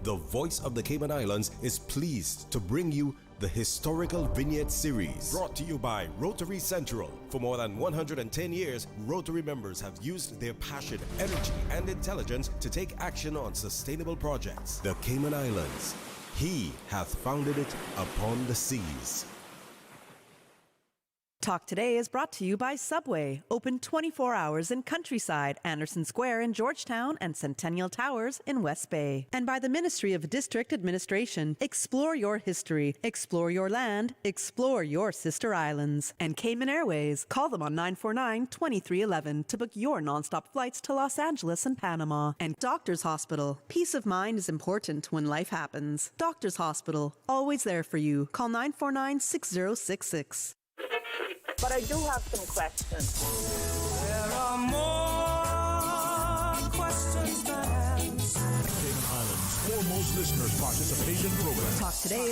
the Voice of the Cayman Islands is pleased to bring you the Historical Vignette Series, brought to you by Rotary Central. For more than 110 years, Rotary members have used their passion, energy, and intelligence to take action on sustainable projects. The Cayman Islands, He hath founded it upon the seas. Talk Today is brought to you by Subway, open 24 hours in Countryside, Anderson Square in Georgetown, and Centennial Towers in West Bay. And by the Ministry of District Administration. Explore your history, explore your land, explore your sister islands. And Cayman Airways. Call them on 949-2311 to book your nonstop flights to Los Angeles and Panama. And Doctors Hospital. Peace of mind is important when life happens. Doctors Hospital, always there for you. Call 949-6066. But I do have some questions. There are more questions than answers. Cayman Islands' foremost listeners' participation program. Talk Today.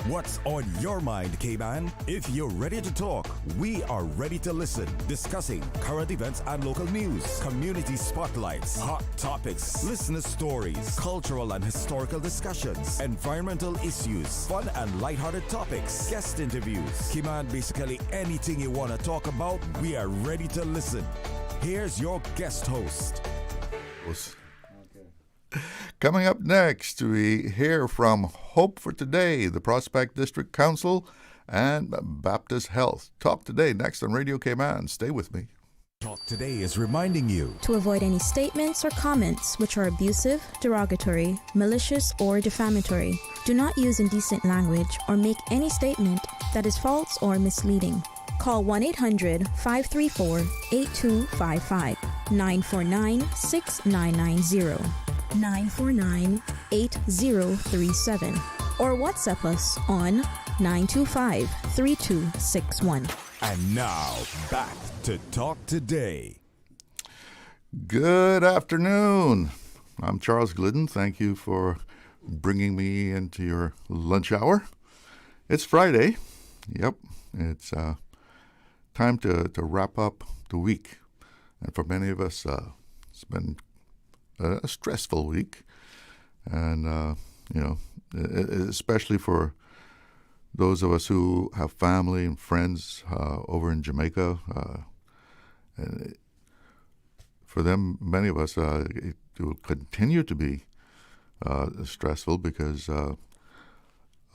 What's on your mind, Cayman? If you're ready to talk, we are ready to listen. Discussing current events and local news, community spotlights, hot topics, listener stories, cultural and historical discussions, environmental issues, fun and lighthearted topics, guest interviews. Cayman, basically anything you want to talk about, we are ready to listen. Here's your guest host. Coming up next, we hear from Hope for Today, the Prospect District Council, and Baptist Health. Talk Today next on Radio Cayman. Stay with me. Talk Today is reminding you to avoid any statements or comments which are abusive, derogatory, malicious, or defamatory. Do not use indecent language or make any statement that is false or misleading. Call 1-800-534-8255, 949-6990. 949-8037 or WhatsApp us on 925-3261. And now, back to Talk Today. Good afternoon. I'm Charles Glidden. Thank you for bringing me into your lunch hour. It's Friday. Yep, it's time to wrap up the week. And for many of us, it's been a stressful week, and especially for those of us who have family and friends over in Jamaica. For them, many of us, it will continue to be stressful because a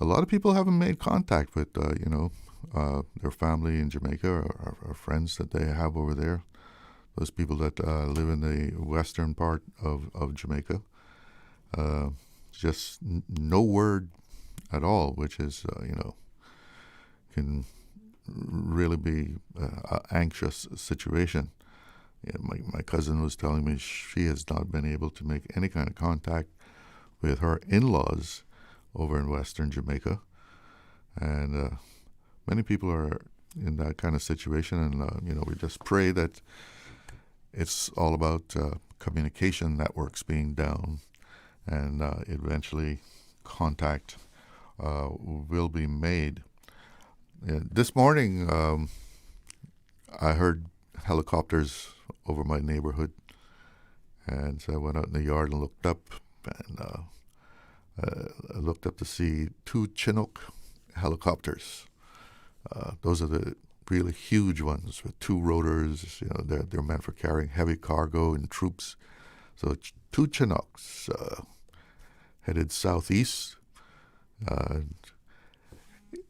lot of people haven't made contact with their family in Jamaica or friends that they have over there. Those people that live in the western part of Jamaica, just no word at all, which is, can really be an anxious situation. My cousin was telling me she has not been able to make any kind of contact with her in-laws over in western Jamaica. And many people are in that kind of situation, and, we just pray that it's all about communication networks being down, and eventually contact will be made. This morning, I heard helicopters over my neighborhood, and so I went out in the yard and looked up, and I looked up to see two Chinook helicopters. Those are the really huge ones with two rotors. They're meant for carrying heavy cargo and troops. So two Chinooks headed southeast.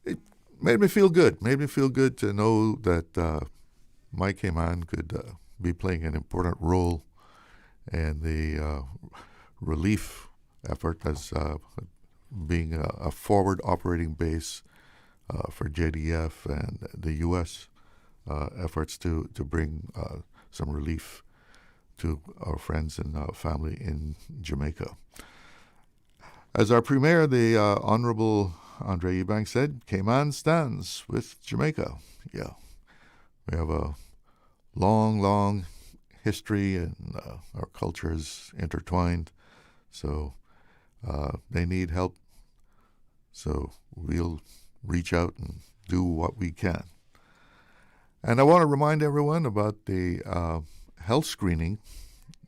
It made me feel good. Made me feel good to know that my Cayman could be playing an important role in the relief effort as being a forward operating base for JDF and the U.S. Efforts to bring some relief to our friends and family in Jamaica. As our Premier, the Honorable Andre Eubanks, said, Cayman stands with Jamaica. Yeah, we have a long history, and our cultures intertwined, so they need help. So we'll reach out and do what we can. And I want to remind everyone about the health screening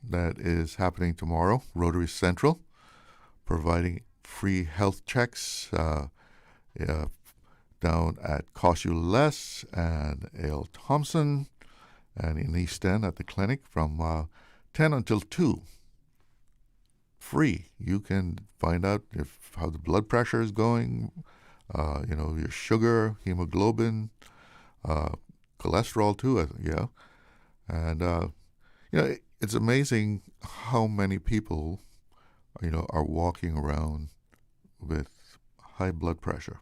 that is happening tomorrow, Rotary Central. providing free health checks down at Cost You Less and A.L. Thompson, and in East End at the clinic from 10 until 2. Free. You can find out how the blood pressure is going, your sugar, hemoglobin, cholesterol too, yeah. And, it's amazing how many people, are walking around with high blood pressure.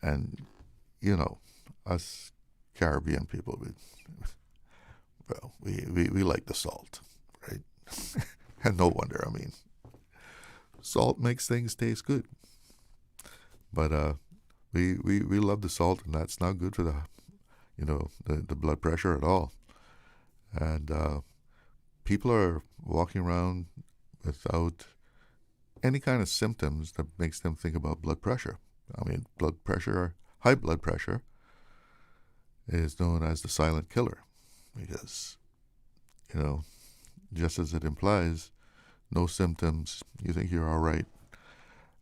And, us Caribbean people, we like the salt, right? And no wonder, salt makes things taste good. But we love the salt, and that's not good for the blood pressure at all. And people are walking around without any kind of symptoms that makes them think about blood pressure. Blood pressure, high blood pressure, is known as the silent killer because, just as it implies, no symptoms, you think you're all right.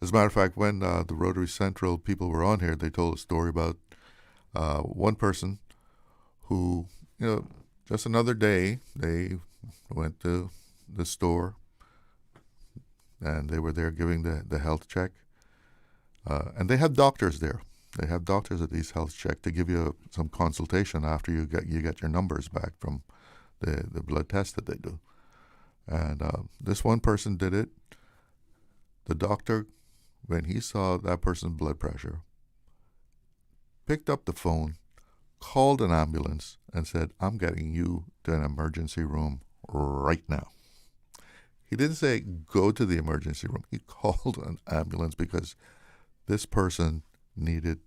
As a matter of fact, when the Rotary Central people were on here, they told a story about one person who, just another day, they went to the store and they were there giving the health check. And they have doctors there. They have doctors at these health checks to give you some consultation after you get your numbers back from the blood test that they do. And this one person did it. The doctor, when he saw that person's blood pressure, picked up the phone, called an ambulance, and said, "I'm getting you to an emergency room right now." He didn't say, "Go to the emergency room." He called an ambulance because this person needed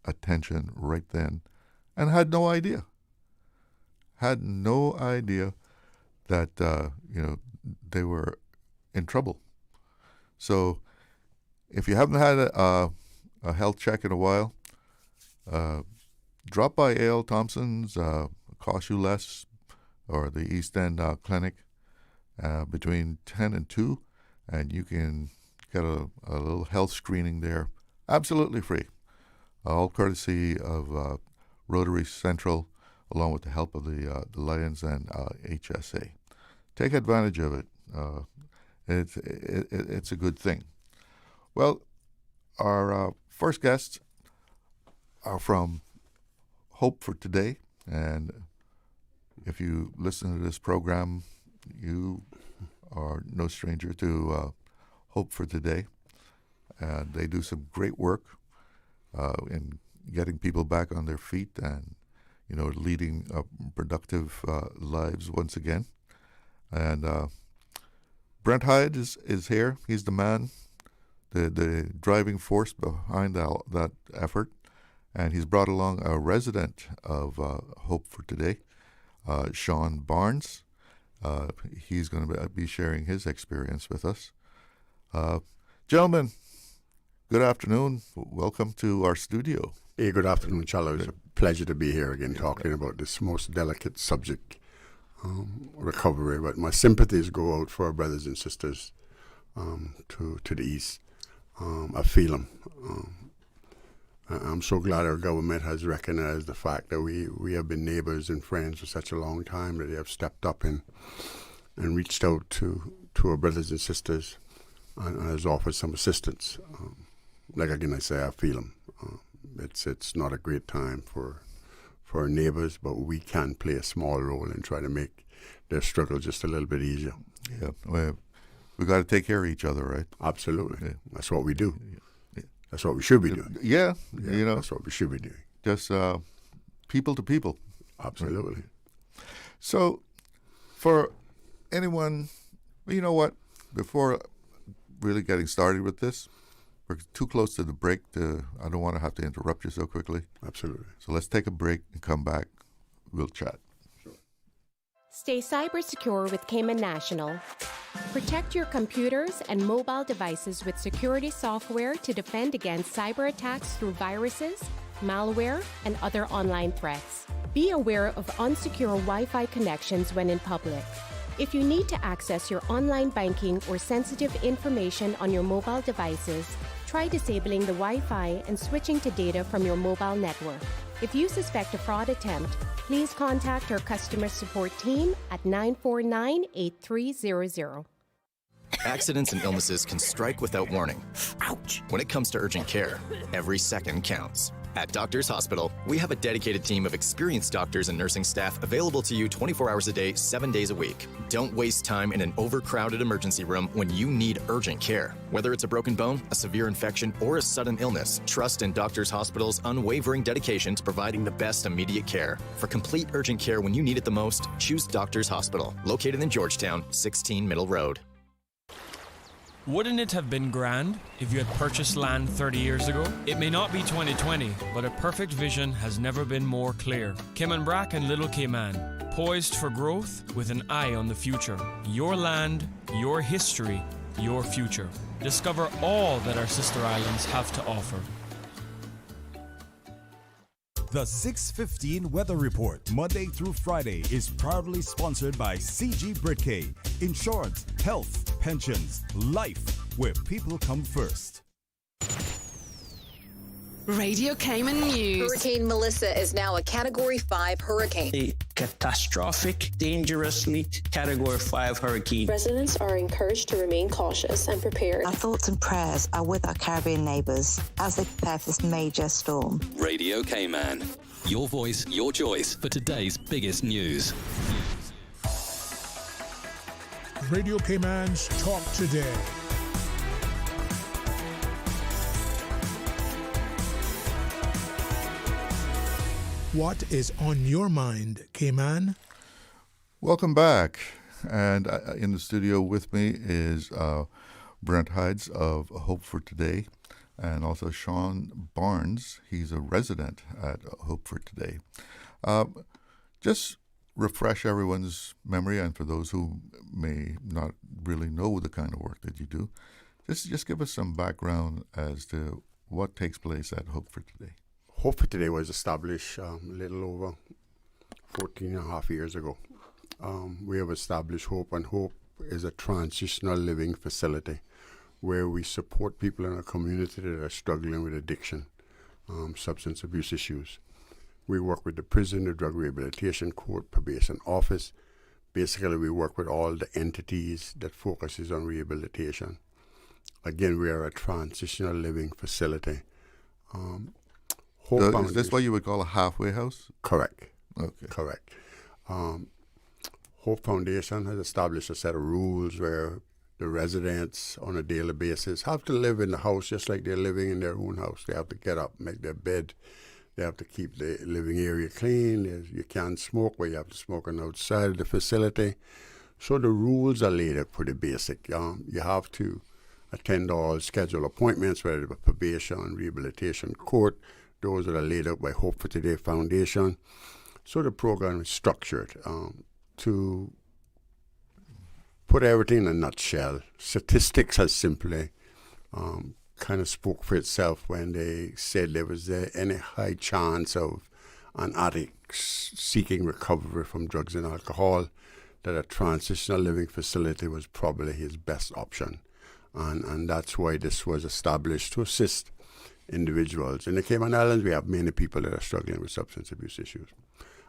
attention right then and had no idea that, they were in trouble. So if you haven't had a health check in a while, drop by A.L. Thompson's, Cost You Less, or the East End Clinic between 10 and 2, and you can get a little health screening there, absolutely free, all courtesy of Rotary Central, along with the help of the Lions and HSA. Take advantage of it. It's a good thing. Well, our first guests are from Hope for Today, and if you listen to this program, you are no stranger to Hope for Today. And they do some great work in getting people back on their feet and, leading productive lives once again. And Brent Hyde is here. He's the man, the driving force behind that effort. And he's brought along a resident of Hope for Today, Sean Barnes. He's going to be sharing his experience with us. Gentlemen, good afternoon. Welcome to our studio. Hey, good afternoon, Charlie. It's a pleasure to be here again talking about this most delicate subject, recovery. But my sympathies go out for our brothers and sisters to the east. I feel them. I'm so glad our government has recognized the fact that we have been neighbors and friends for such a long time that they have stepped up and reached out to our brothers and sisters and has offered some assistance. I say, I feel them. It's not a great time for our neighbors, but we can play a small role and try to make their struggle just a little bit easier. Yeah, well, we got to take care of each other, right? Absolutely. Yeah. That's what we do. Yeah. That's what we should be doing. Yeah, that's what we should be doing. Just people to people. Absolutely. Right. So, for anyone, you know what? Before really getting started with this, we're too close to the break. I don't want to have to interrupt you so quickly. Absolutely. So let's take a break and come back. We'll chat. Sure. Stay cyber secure with Cayman National. Protect your computers and mobile devices with security software to defend against cyber attacks through viruses, malware, and other online threats. Be aware of unsecure Wi-Fi connections when in public. If you need to access your online banking or sensitive information on your mobile devices, try disabling the Wi-Fi and switching to data from your mobile network. If you suspect a fraud attempt, please contact our customer support team at 949-8300. Accidents and illnesses can strike without warning. Ouch! When it comes to urgent care, every second counts. At Doctors Hospital, we have a dedicated team of experienced doctors and nursing staff available to you 24 hours a day, 7 days a week. Don't waste time in an overcrowded emergency room when you need urgent care. Whether it's a broken bone, a severe infection, or a sudden illness, trust in Doctors Hospital's unwavering dedication to providing the best immediate care. For complete urgent care when you need it the most, choose Doctors Hospital, located in Georgetown, 16 Middle Road. Wouldn't it have been grand if you had purchased land 30 years ago? It may not be 2020, but a perfect vision has never been more clear. Cayman Brac and Little Cayman, poised for growth with an eye on the future. Your land, your history, your future. Discover all that our sister islands have to offer. The 6:15 Weather Report, Monday through Friday, is proudly sponsored by CG Britcay. Insurance, health, pensions, life, where people come first. Radio Cayman News. Hurricane Melissa is now a Category 5 hurricane. A catastrophic, dangerously Category 5 hurricane. Residents are encouraged to remain cautious and prepared. Our thoughts and prayers are with our Caribbean neighbours as they prepare for this major storm. Radio Cayman. Your voice, your choice for today's biggest news. Radio Cayman's Talk Today. What is on your mind, Cayman? Welcome back. And in the studio with me is Brent Hides of Hope for Today, and also Sean Barnes. He's a resident at Hope for Today. Just refresh everyone's memory, and for those who may not really know the kind of work that you do, just give us some background as to what takes place at Hope for Today. Hope for Today was established a little over 14 and a half years ago. We have established Hope, and Hope is a transitional living facility where we support people in our community that are struggling with addiction, substance abuse issues. We work with the prison, the drug rehabilitation court, probation office. Basically, we work with all the entities that focuses on rehabilitation. Again, we are a transitional living facility. So is this what you would call a halfway house? Correct. Okay. Correct. Hope Foundation has established a set of rules where the residents on a daily basis have to live in the house just like they're living in their own house. They have to get up, make their bed. They have to keep the living area clean. You can't smoke where you have to smoke on outside of the facility. So the rules are laid out pretty basic. You have to attend all scheduled appointments, whether it's probation, rehabilitation court. Those that are laid out by Hope for Today Foundation. So the program is structured to put everything in a nutshell. Statistics has simply kind of spoke for itself when they said there was any high chance of an addict seeking recovery from drugs and alcohol, that a transitional living facility was probably his best option. And that's why this was established to assist individuals. In the Cayman Islands, we have many people that are struggling with substance abuse issues.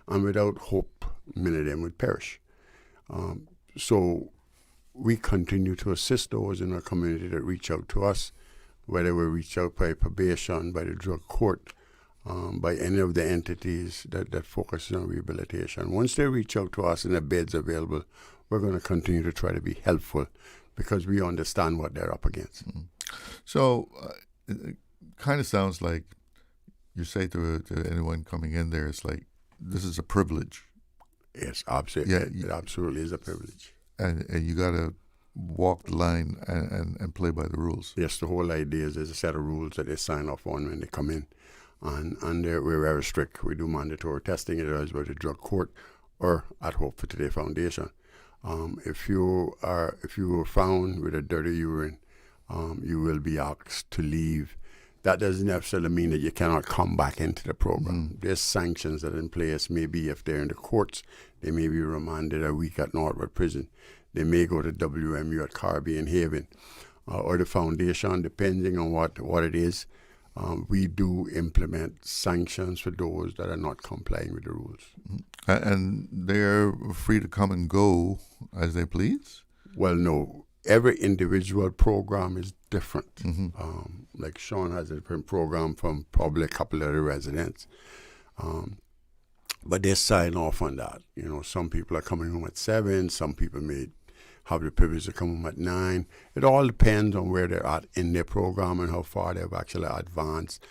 And without hope, many of them would perish. So we continue to assist those in our community that reach out to us, whether we reach out by probation, by the drug court, by any of the entities that focus on rehabilitation. Once they reach out to us and the bed's available, we're going to continue to try to be helpful because we understand what they're up against. Mm-hmm. So it kind of sounds like you say to anyone coming in there, it's like, this is a privilege. Yes, absolutely. Yeah, it absolutely is a privilege. And you got to walk the line and play by the rules. Yes, the whole idea is there's a set of rules that they sign off on when they come in. And we're very strict. We do mandatory testing either by the drug court or at Hope for Today Foundation. If you were found with a dirty urine, you will be asked to leave that doesn't necessarily mean that you cannot come back into the program. There's sanctions that are in place. Maybe if they're in the courts, they may be remanded a week at Northwood Prison. They may go to WMU at Caribbean Haven or the foundation, depending on what it is. We do implement sanctions for those that are not complying with the rules. And they're free to come and go as they please? Well, no. Every individual program is different. Like Sean has a different program from probably a couple of the residents. But they sign off on that. You know, some people are coming home at 7, some people may have the privilege to come home at 9. It all depends on where they're at in their program and how far they've actually advanced.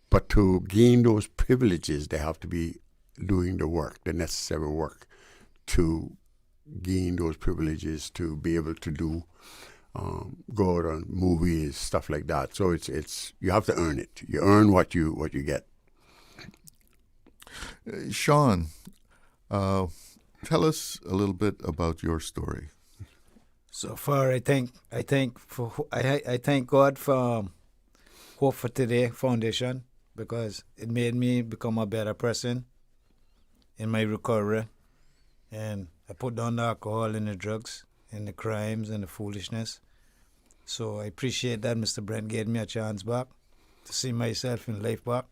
But to gain those privileges, they have to be doing the work, the necessary work to gain those privileges, to be able to do, go out on movies, stuff like that. So it's you have to earn it. You earn what you get. Sean, tell us a little bit about your story. So far, I thank God for Hope for Today Foundation, because it made me become a better person in my recovery, and I put down the alcohol and the drugs and the crimes and the foolishness. So I appreciate that Mr. Brent gave me a chance back to see myself in life back,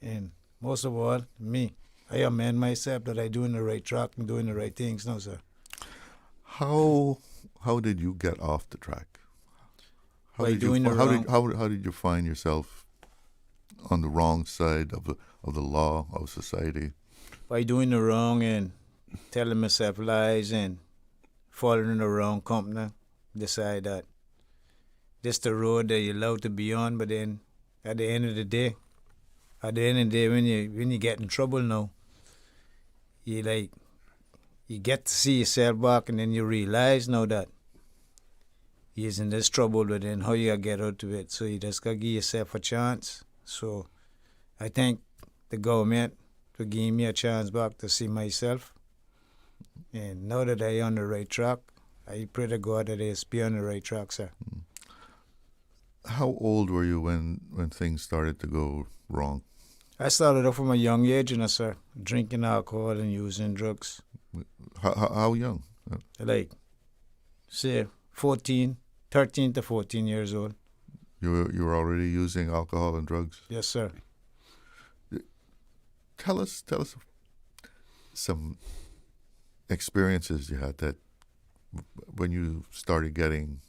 and most of all, me. I amend myself that I doing the right track and doing the right things now, sir. How did you get off the track? How By did doing you, the how wrong. did how did you find yourself on the wrong side of the law of society? By doing the wrong and telling myself lies and following the wrong company, decide that this the road that you're allowed to be on. But then at the end of the day, when you get in trouble now, you get to see yourself back, and then you realize now that you're in this trouble, but then how you gotta get out of it. So you just gotta give yourself a chance. So I thank the government for giving me a chance back to see myself. And now that I'm on the right track, I pray to God that I be on the right track, sir. How old were you when things started to go wrong? I started off from a young age, sir, drinking alcohol and using drugs. How young? Like, say, 13 to 14 years old. You were already using alcohol and drugs? Yes, sir. Tell us some experiences you had that when you started getting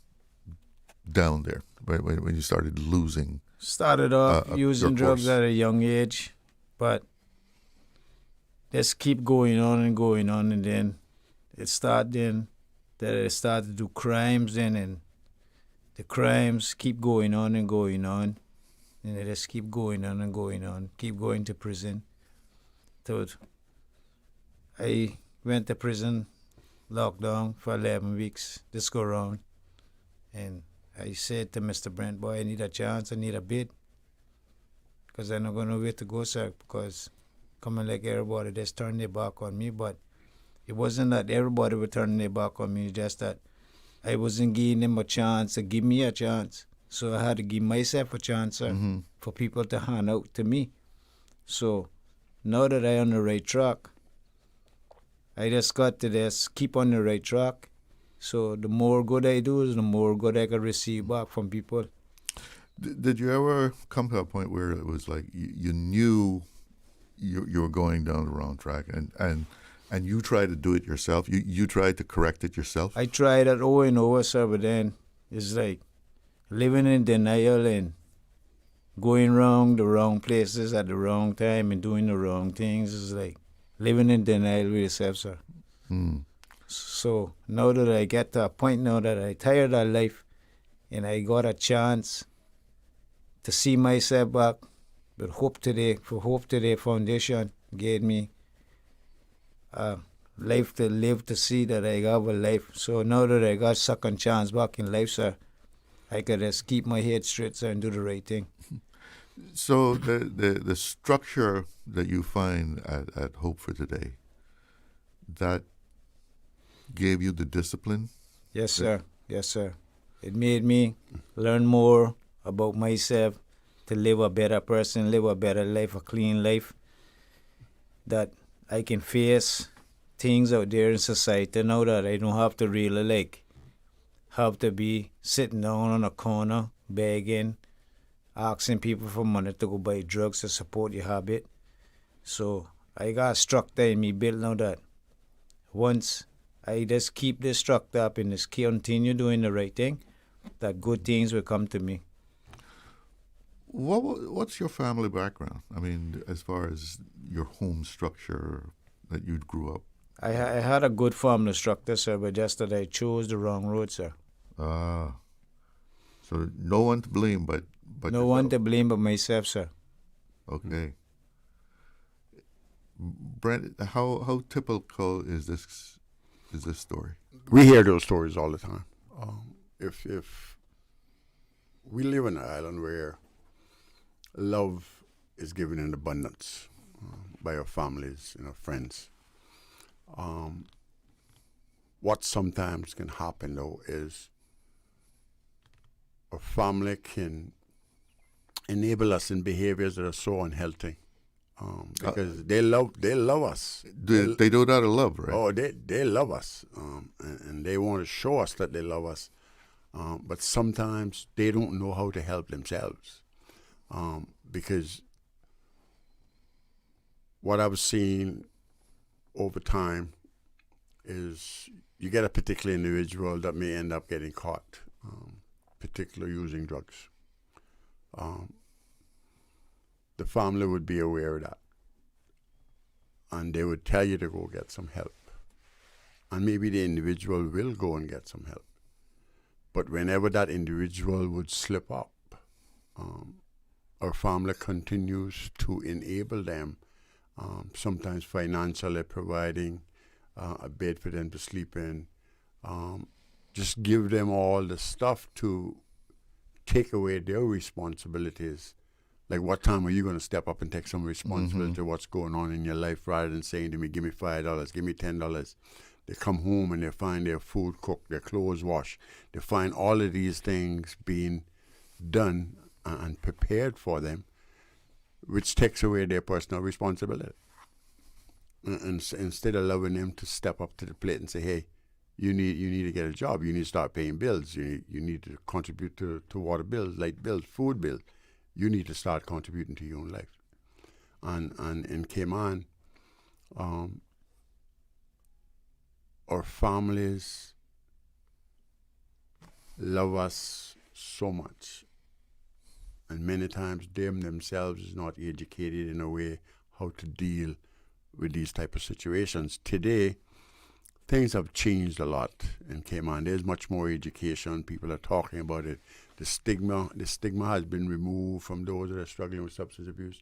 down there, when you started losing. Started off using drugs at a young age, but just keep going on, and then it started to do crimes then, and the crimes keep going on, and they just keep going on, keep going to prison. So I went to prison, lockdown for 11 weeks, this go round, and I said to Mr. Brent, boy, I need a chance, I need a bid, because I'm not going to wait to go, sir, because coming like everybody, just turned their back on me. But it wasn't that everybody was turning their back on me, just that I wasn't giving them a chance to give me a chance. So I had to give myself a chance, sir, for people to hand out to me. So now that I'm on the right track, I just got to just keep on the right track. So the more good I do, is the more good I can receive back from people. Did you ever come to a point where it was like you knew you were going down the wrong track, and you tried to do it yourself? You tried to correct it yourself? I tried it over and over, sir, but then it's like living in denial and going wrong the wrong places at the wrong time and doing the wrong things. Is like living in denial with yourself, sir. So now that I get to a point now that I tired of life and I got a chance to see myself back, but Hope Today Foundation gave me a life to live, to see that I have a life. So now that I got second chance back in life, sir, I could just keep my head straight, sir, and do the right thing. So the structure that you find at Hope for Today, that gave you the discipline? Yes, sir. Yes, sir. It made me learn more about myself to live a better person, live a better life, a clean life, that I can face things out there in society now that I don't have to really have to be sitting down on a corner begging, asking people for money to go buy drugs to support your habit. So I got structure in me built now that once I just keep this structure up and just continue doing the right thing, that good things will come to me. What's your family background? I mean, as far as your home structure that you grew up. I had a good family structure, sir, but just that I chose the wrong road, sir. Ah. So no one to blame but no yourself. one to blame but myself, sir. Okay. Brent, how typical is this story? We hear those stories all the time. If we live on an island where love is given in abundance by our families and our friends, what sometimes can happen though is a family can enable us in behaviors that are so unhealthy. Because they love us. They do it out of love, right? Oh, they love us, and they want to show us that they love us. But sometimes they don't know how to help themselves, because what I've seen over time is you get a particular individual that may end up getting caught, particularly using drugs. The family would be aware of that, and they would tell you to go get some help. And maybe the individual will go and get some help. But whenever that individual would slip up, our family continues to enable them, sometimes financially providing a bed for them to sleep in, just give them all the stuff to take away their responsibilities. Like, what time are you going to step up and take some responsibility to what's going on in your life, rather than saying to me, give me $5, give me $10. They come home and they find their food cooked, their clothes washed. They find all of these things being done and prepared for them, which takes away their personal responsibility. And instead of allowing them to step up to the plate and say, hey, you need to get a job, you need to start paying bills, you need to contribute to water bills, light bills, food bills. You need to start contributing to your own life. And in Cayman, our families love us so much. And many times them themselves is not educated in a way how to deal with these type of situations. Today, things have changed a lot in Cayman. There's much more education. People are talking about it. The stigma has been removed from those that are struggling with substance abuse.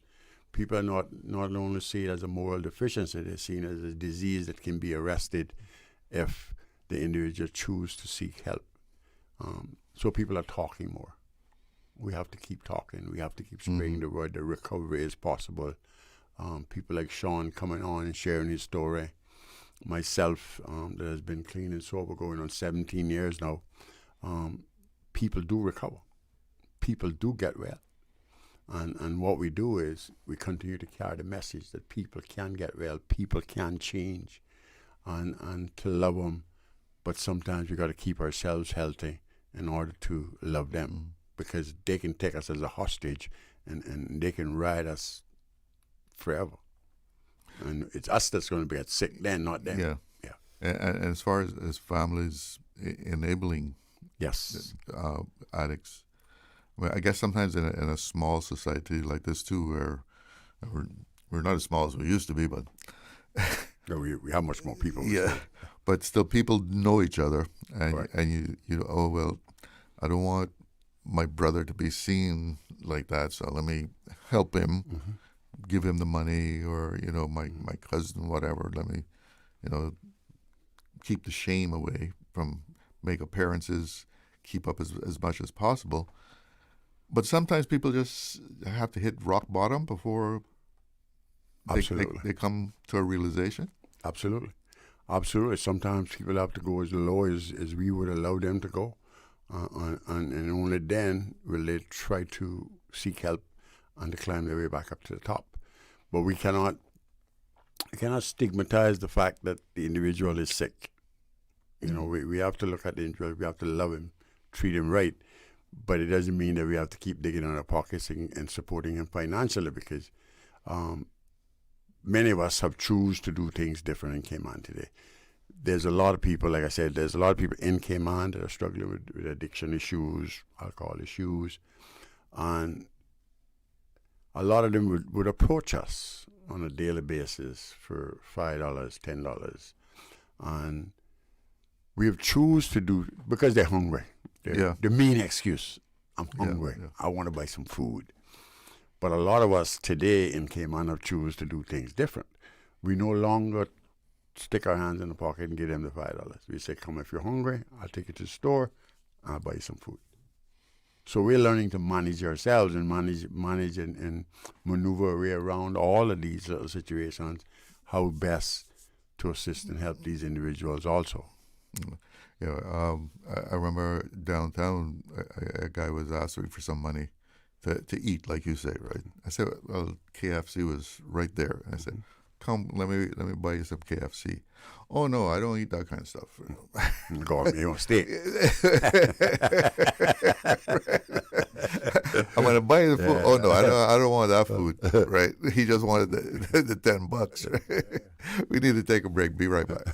People are not only see it as a moral deficiency, they're seen as a disease that can be arrested if the individual choose to seek help. So people are talking more. We have to keep talking. We have to keep spreading the word that recovery is possible. People like Sean coming on and sharing his story. Myself, that has been clean and sober going on 17 years now. People do recover. People do get well. And what we do is we continue to carry the message that people can get well, people can change, and to love them. But sometimes we got to keep ourselves healthy in order to love them, because they can take us as a hostage and they can ride us forever. And it's us that's going to get sick then, not them. Yeah. And as far as families enabling addicts, well, I guess sometimes in a small society like this too, where we're not as small as we used to be, but no, we have much more people. Yeah, but still people know each other, and you oh well, I don't want my brother to be seen like that, so let me help him, give him the money, or my cousin, whatever. Let me, keep the shame away from, make appearances, keep up as much as possible. But sometimes people just have to hit rock bottom before they come to a realization. Absolutely. Sometimes people have to go as low as we would allow them to go. And only then will they try to seek help and to climb their way back up to the top. But we cannot stigmatize the fact that the individual is sick. You know, we have to look at the individual, we have to love him, treat him right, but it doesn't mean that we have to keep digging in our pockets and supporting him financially, because many of us have chosen to do things different in Cayman today. There's a lot of people, like I said, there's a lot of people in Cayman that are struggling with addiction issues, alcohol issues, and a lot of them would approach us on a daily basis for $5, $10, and we have chosen to do, because they're hungry. The main excuse, I'm hungry, I want to buy some food. But a lot of us today in Cayman have chosen to do things different. We no longer stick our hands in the pocket and give them the $5. We say, come, if you're hungry, I'll take you to the store, I'll buy you some food. So we're learning to manage ourselves and manage and maneuver our way around all of these little situations, how best to assist and help these individuals also. I remember downtown, a guy was asking for some money to eat, like you say, right? I said, well, KFC was right there. I said, come, let me buy you some KFC. Oh no, I don't eat that kind of stuff. Go on, you want steak? I'm gonna buy you the food. Oh no, I don't want that food. Right? He just wanted the $10. Right? We need to take a break. Be right back.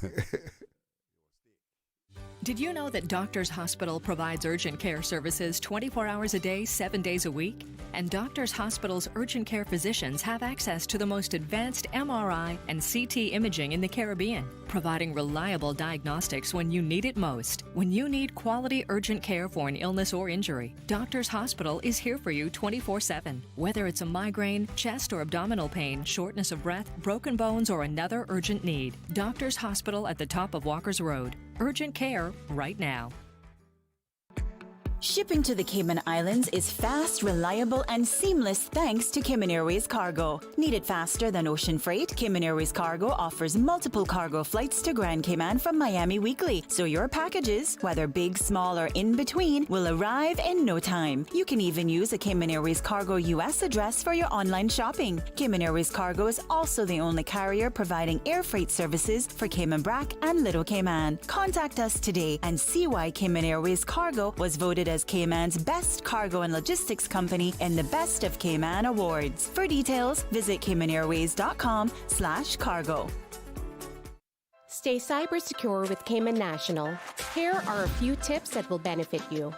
Did you know that Doctors Hospital provides urgent care services 24 hours a day, 7 days a week? And Doctors Hospital's urgent care physicians have access to the most advanced MRI and CT imaging in the Caribbean, providing reliable diagnostics when you need it most. When you need quality urgent care for an illness or injury, Doctors Hospital is here for you 24/7. Whether it's a migraine, chest or abdominal pain, shortness of breath, broken bones, or another urgent need, Doctors Hospital at the top of Walker's Road. Urgent care right now. Shipping to the Cayman Islands is fast, reliable, and seamless thanks to Cayman Airways Cargo. Need it faster than ocean freight? Cayman Airways Cargo offers multiple cargo flights to Grand Cayman from Miami weekly, so your packages, whether big, small, or in between, will arrive in no time. You can even use a Cayman Airways Cargo US address for your online shopping. Cayman Airways Cargo is also the only carrier providing air freight services for Cayman Brac and Little Cayman. Contact us today and see why Cayman Airways Cargo was voted as Cayman's best cargo and logistics company in the Best of Cayman Awards. For details, visit CaymanAirways.com/cargo. Stay cyber secure with Cayman National. Here are a few tips that will benefit you.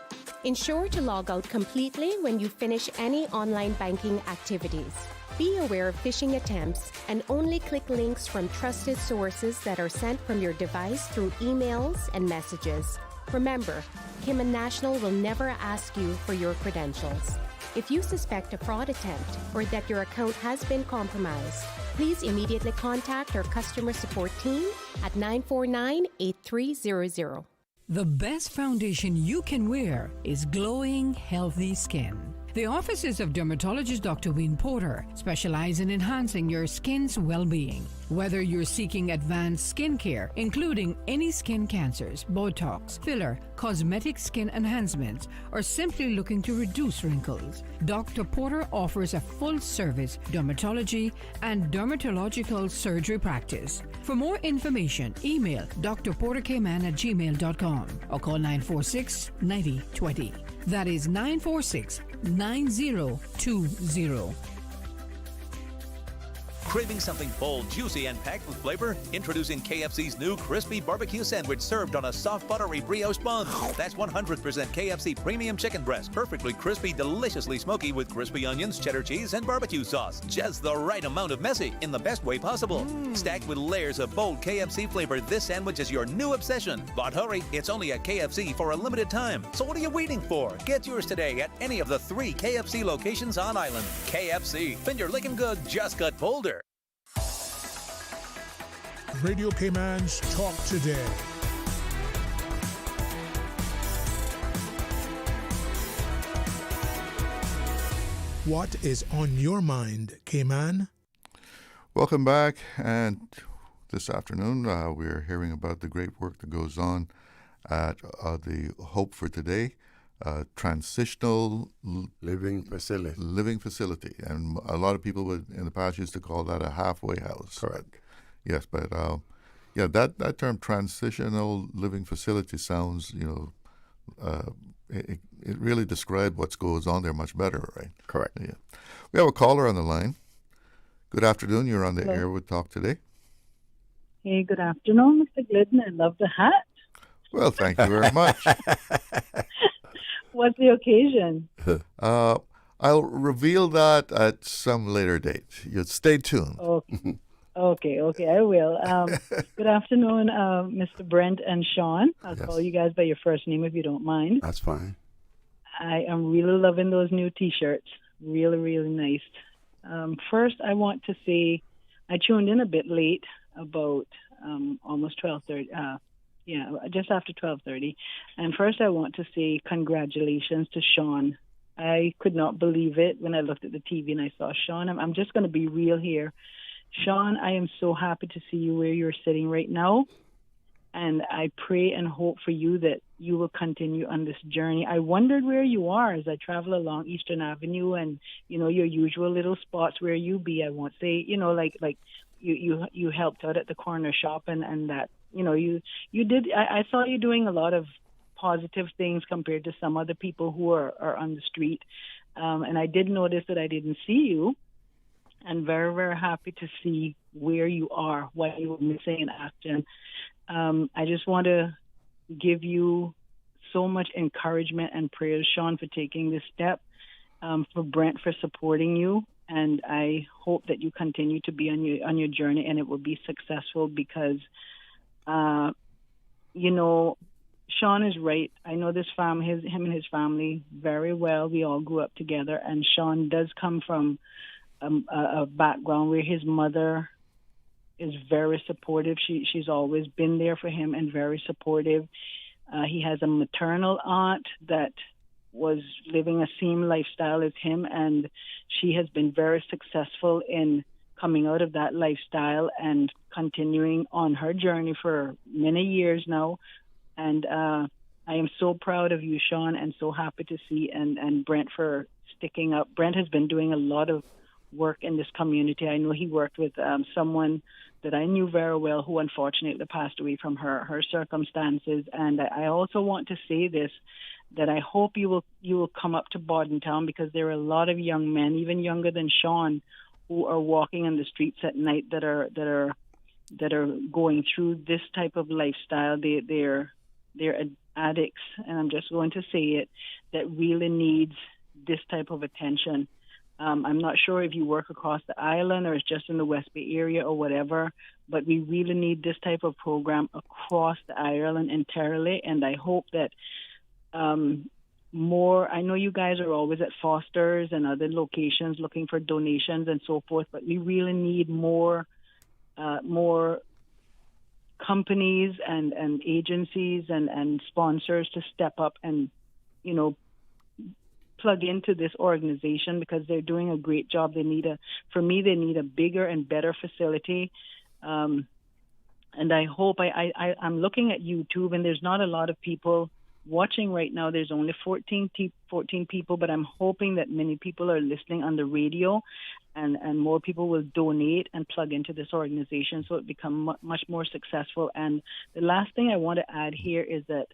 Ensure to log out completely when you finish any online banking activities. Be aware of phishing attempts and only click links from trusted sources that are sent from your device through emails and messages. Remember, Cayman National will never ask you for your credentials. If you suspect a fraud attempt or that your account has been compromised, please immediately contact our customer support team at 949-8300. The best foundation you can wear is glowing, healthy skin. The offices of dermatologist Dr. Wayne Porter specialize in enhancing your skin's well-being. Whether you're seeking advanced skin care, including any skin cancers, Botox, filler, cosmetic skin enhancements, or simply looking to reduce wrinkles, Dr. Porter offers a full-service dermatology and dermatological surgery practice. For more information, email drportercayman@gmail.com or call 946-9020. That is 946-9020. Craving something bold, juicy, and packed with flavor? Introducing KFC's new crispy barbecue sandwich served on a soft, buttery brioche bun. That's 100% KFC premium chicken breast, perfectly crispy, deliciously smoky with crispy onions, cheddar cheese, and barbecue sauce. Just the right amount of messy in the best way possible. Stacked with layers of bold KFC flavor, this sandwich is your new obsession. But hurry, it's only at KFC for a limited time. So what are you waiting for? Get yours today at any of the 3 KFC locations on island. KFC, finger licking good, just got bolder. Radio Cayman's Talk Today. What is on your mind, Cayman? Welcome back, and this afternoon we're hearing about the great work that goes on at the Hope for Today. transitional living facility. And a lot of people would, in the past, used to call that a halfway house. Correct. Yes, but that term transitional living facility sounds, it really described what goes on there much better, right? Correct. Yeah. We have a caller on the line. Good afternoon. You're on the Hello. air with Talk Today. Hey, good afternoon, Mr. Glidden. I love the hat. Well, thank you very much. What's the occasion? I'll reveal that at some later date. You stay tuned. Okay, I will. Good afternoon, Mr. Brent and Sean. I'll call you guys by your first name if you don't mind. That's fine. I am really loving those new T-shirts. Really, really nice. First, I want to say I tuned in a bit late, about almost 12:30. Just after 12:30. And first, I want to say congratulations to Sean. I could not believe it when I looked at the TV and I saw Sean. I'm just going to be real here. Sean, I am so happy to see you where you're sitting right now. And I pray and hope for you that you will continue on this journey. I wondered where you are as I travel along Eastern Avenue and, your usual little spots where you be. I won't say, like you helped out at the corner shop and that, you did. I saw you doing a lot of positive things compared to some other people who are on the street. And I did notice that I didn't see you. And very, very happy to see where you are, what you were missing in action. I just want to give you so much encouragement and prayers, Sean, for taking this step, for Brent for supporting you. And I hope that you continue to be on your journey and it will be successful because, Sean is right. I know this him and his family very well. We all grew up together. And Sean does come from a background where his mother is very supportive. She's always been there for him and very supportive. He has a maternal aunt that was living a same lifestyle as him, and she has been very successful in coming out of that lifestyle and continuing on her journey for many years now. And I am so proud of you, Sean, and so happy to see and Brent for sticking up. Brent has been doing a lot of work in this community. I know he worked with someone that I knew very well who unfortunately passed away from her circumstances. And I also want to say this, that I hope you will come up to Bordentown because there are a lot of young men, even younger than Sean, who are walking on the streets at night that are going through this type of lifestyle. They're addicts, and I'm just going to say it, that really needs this type of attention. I'm not sure if you work across the island or it's just in the West Bay area or whatever, but we really need this type of program across the island entirely. And I hope that I know you guys are always at Foster's and other locations looking for donations and so forth, but we really need more companies and agencies and sponsors to step up and, plug into this organization because they're doing a great job. They need a bigger and better facility. And I hope I'm looking at YouTube and there's not a lot of people watching right now. There's only 14 people, but I'm hoping that many people are listening on the radio and more people will donate and plug into this organization so it become much more successful. And the last thing I want to add here is that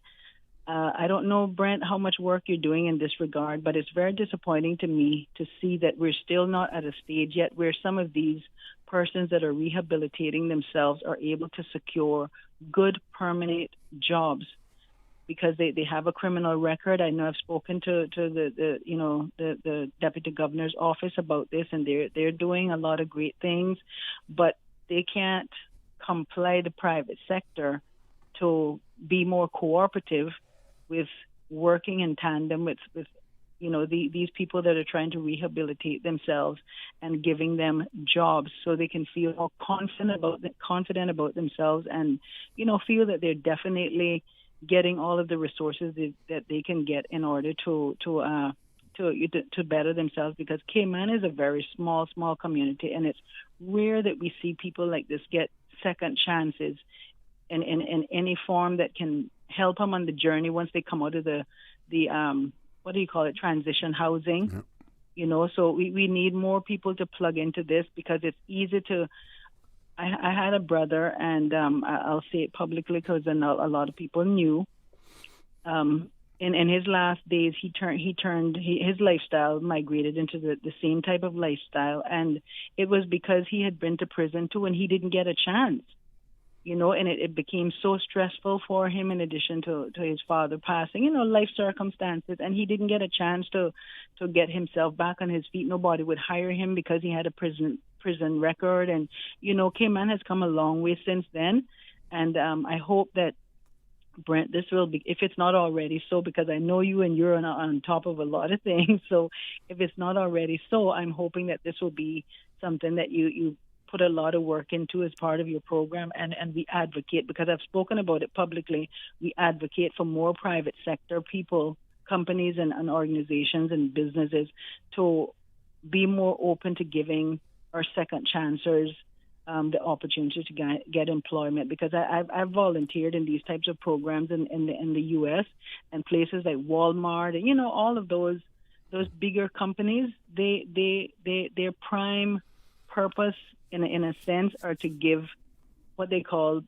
I don't know, Brent, how much work you're doing in this regard, but it's very disappointing to me to see that we're still not at a stage yet where some of these persons that are rehabilitating themselves are able to secure good permanent jobs because they have a criminal record. I know I've spoken to the deputy governor's office about this, and they're doing a lot of great things, but they can't compel the private sector to be more cooperative with working in tandem with these people that are trying to rehabilitate themselves and giving them jobs so they can feel more confident about themselves and feel that they're definitely getting all of the resources that they can get in order to better themselves, because Cayman is a very small community, and it's rare that we see people like this get second chances in any form that can help them on the journey once they come out of the the what do you call it, transition housing. You know, so we need more people to plug into this, because it's easy to. I had a brother, and I'll say it publicly because a lot of people knew. In his last days, his lifestyle migrated into the same type of lifestyle, and it was because he had been to prison too, and he didn't get a chance. You know, and it became so stressful for him, in addition to his father passing, you know, life circumstances, and he didn't get a chance to get himself back on his feet. Nobody would hire him because he had a prison record, and, you know, Cayman has come a long way since then, and I hope that, Brent, this will be, if it's not already so, because I know you and you're on top of a lot of things, so if it's not already so, I'm hoping that this will be something that you put a lot of work into as part of your program, and we advocate, because I've spoken about it publicly, we advocate for more private sector people, companies and organizations and businesses to be more open to giving our second chancers the opportunity to get employment, because I've volunteered in these types of programs in the U.S. and places like Walmart, and, you know, all of those bigger companies, their prime purpose in a sense are to give what they call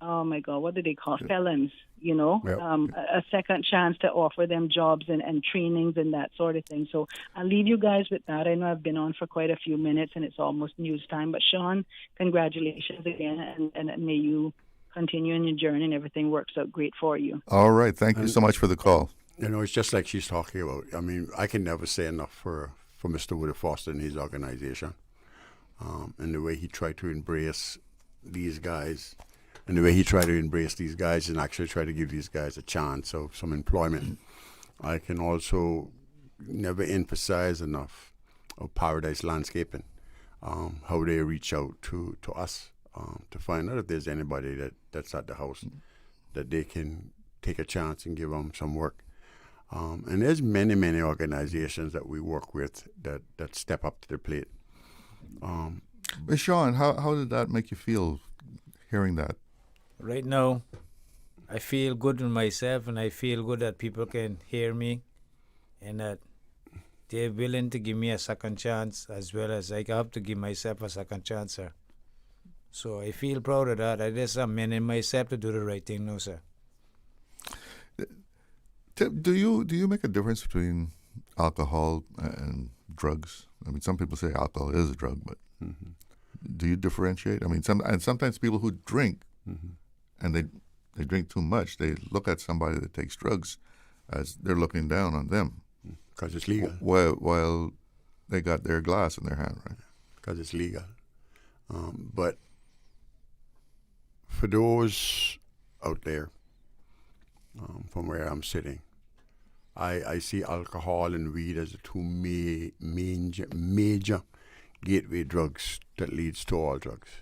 what do they call felons, you know, a second chance to offer them jobs and trainings and that sort of thing. So I'll leave you guys with that. I know I've been on for quite a few minutes and it's almost news time, but Sean, congratulations again, and may you continue in your journey and everything works out great for you. All right. Thank you so much for the call. You know, it's just like she's talking about. I mean, I can never say enough for Mr. Woody Foster and his organization, and the way he tried to embrace these guys, and actually try to give these guys a chance of some employment. I can also never emphasize enough of Paradise Landscaping, how they reach out to us to find out if there's anybody that's at the house that they can take a chance and give them some work. And there's many, many organizations that we work with that step up to the plate. But Sean, how did that make you feel, hearing that? Right now, I feel good with myself, and I feel good that people can hear me, and that they're willing to give me a second chance, as well as I have to give myself a second chance, sir. So I feel proud of that. I just am in myself to do the right thing now, sir. Do you make a difference between alcohol and drugs? I mean, some people say alcohol is a drug, but do you differentiate? I mean, sometimes people who drink and they drink too much, they look at somebody that takes drugs as they're looking down on them. Because it's legal. While they got their glass in their hand, right? Because it's legal. But for those out there, from where I'm sitting, I see alcohol and weed as the two major gateway drugs that leads to all drugs.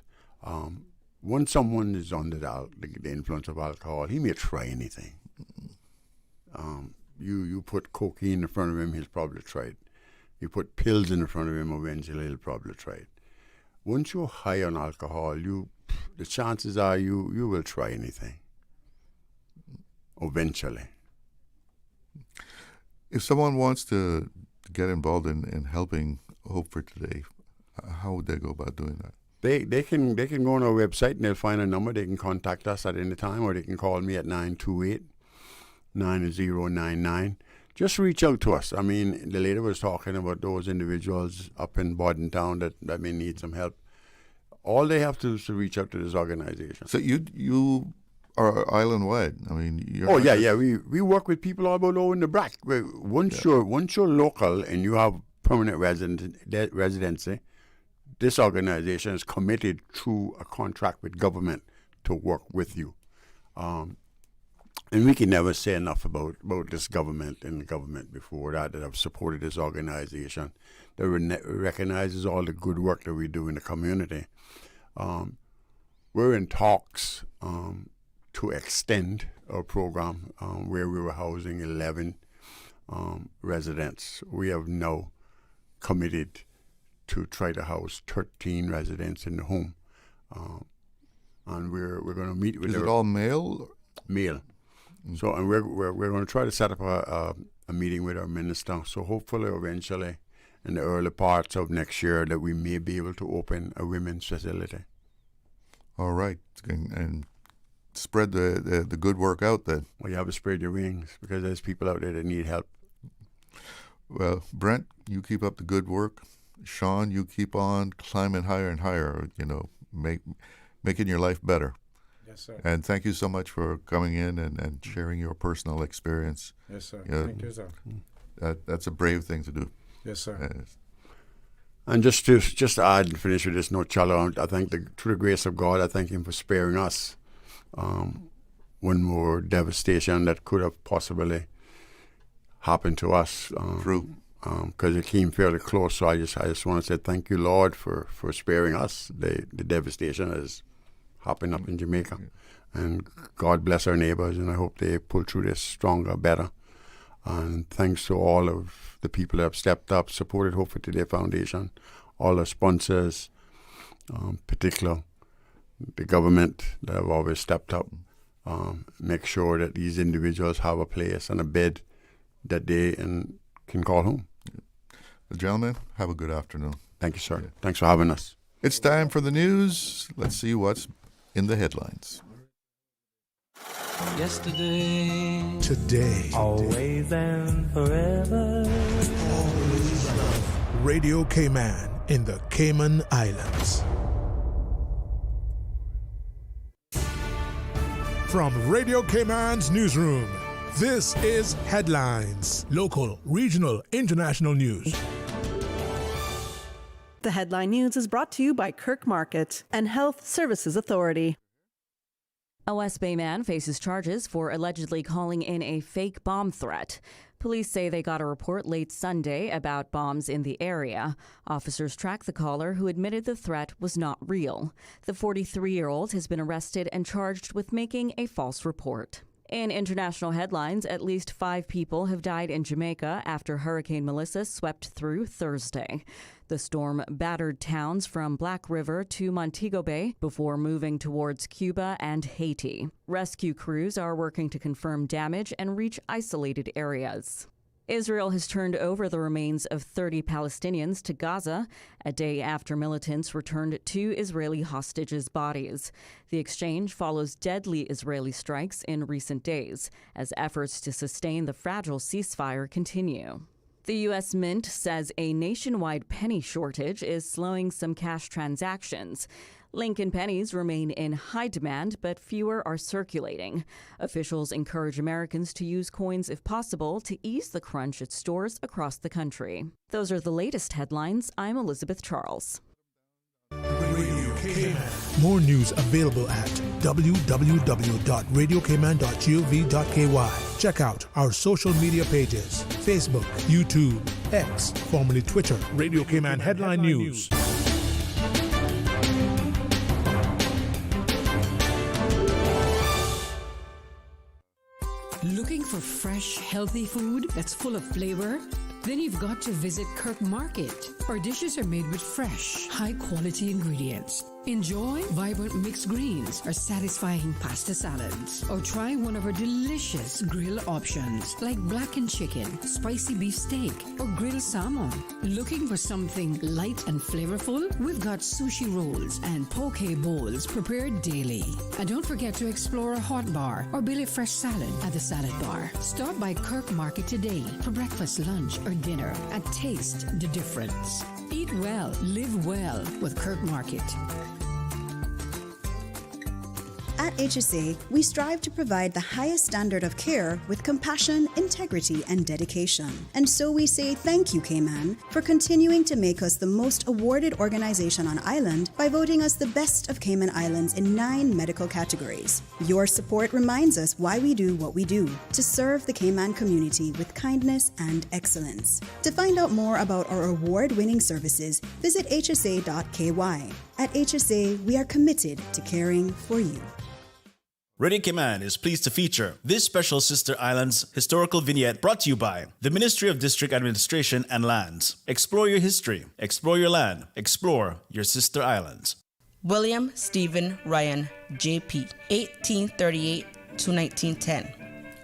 Once someone is under the influence of alcohol, he may try anything. You put cocaine in front of him, he'll probably try it. You put pills in front of him, eventually he'll probably try it. Once you're high on alcohol, the chances are you will try anything. Eventually. If someone wants to get involved in helping Hope for Today, how would they go about doing that? They can go on our website and they'll find a number. They can contact us at any time, or they can call me at 928-9099. Just reach out to us. I mean, the lady was talking about those individuals up in Bordentown that may need some help. All they have to do is to reach out to this organization. So you are island-wide. I mean, we work with people all over in the BRAC. Once you're local and you have permanent residency, this organization is committed through a contract with government to work with you. And we can never say enough about this government and the government before that have supported this organization, that recognizes all the good work that we do in the community. We're in talks to extend our program where we were housing 11 residents. We have now committed to try to house 13 residents in the home. And we're going to meet with Is it all male? Male. So, and we're going to try to set up a meeting with our minister. So hopefully, eventually, in the early parts of next year, that we may be able to open a women's facility. All right, and spread the good work out then. Well, you have to spread your wings because there's people out there that need help. Well, Brent, you keep up the good work. Sean, you keep on climbing higher and higher. You know, making your life better. Yes, sir. And thank you so much for coming in and sharing your personal experience. Yes, sir. You know, thank you, sir. That's a brave thing to do. Yes, sir. And just to add and finish with this note, Charlo, I think through the grace of God, I thank Him for sparing us one more devastation that could have possibly happened to us. True. Because it came fairly close. So I just want to say thank you, Lord, for sparing us. The devastation is happening up in Jamaica. And God bless our neighbors, and I hope they pull through this stronger, better. And thanks to all of the people that have stepped up, supported Hope for Today Foundation, all our sponsors, particular the government that have always stepped up, make sure that these individuals have a place and a bed that they can call home. Gentlemen, have a good afternoon. Thank you, sir. Yeah. Thanks for having us. It's time for the news. Let's see what's in the headlines. Yesterday, today, always and forever. Radio Cayman in the Cayman Islands. From Radio Cayman's newsroom, this is Headlines. Local, regional, international news. The Headline News is brought to you by Kirk Market and Health Services Authority. A West Bay man faces charges for allegedly calling in a fake bomb threat. Police say they got a report late Sunday about bombs in the area. Officers tracked the caller, who admitted the threat was not real. The 43-year-old has been arrested and charged with making a false report. In international headlines, at least 5 people have died in Jamaica after Hurricane Melissa swept through Thursday. The storm battered towns from Black River to Montego Bay before moving towards Cuba and Haiti. Rescue crews are working to confirm damage and reach isolated areas. Israel has turned over the remains of 30 Palestinians to Gaza, a day after militants returned 2 Israeli hostages' bodies. The exchange follows deadly Israeli strikes in recent days, as efforts to sustain the fragile ceasefire continue. The U.S. Mint says a nationwide penny shortage is slowing some cash transactions. Lincoln pennies remain in high demand, but fewer are circulating. Officials encourage Americans to use coins if possible to ease the crunch at stores across the country. Those are the latest headlines. I'm Elizabeth Charles. More news available at www.radiocayman.gov.ky. Check out our social media pages: Facebook, YouTube, X, formerly Twitter, Radio Cayman Headline News. Looking for fresh, healthy food that's full of flavor? Then you've got to visit Kirk Market. Our dishes are made with fresh, high-quality ingredients. Enjoy vibrant mixed greens or satisfying pasta salads. Or try one of our delicious grill options like blackened chicken, spicy beef steak, or grilled salmon. Looking for something light and flavorful? We've got sushi rolls and poke bowls prepared daily. And don't forget to explore a hot bar or Billy Fresh salad at the salad bar. Stop by Kirk Market today for breakfast, lunch, or dinner and taste the difference. Eat well, live well with Kirk Market. At HSA, we strive to provide the highest standard of care with compassion, integrity, and dedication. And so we say thank you, Cayman, for continuing to make us the most awarded organization on island by voting us the best of Cayman Islands in 9 medical categories. Your support reminds us why we do what we do, to serve the Cayman community with kindness and excellence. To find out more about our award-winning services, visit hsa.ky. At HSA, we are committed to caring for you. Radio Cayman is pleased to feature this special Sister Islands historical vignette brought to you by the Ministry of District Administration and Lands. Explore your history, explore your land, explore your Sister Islands. William Stephen Ryan, J.P., 1838 to 1910.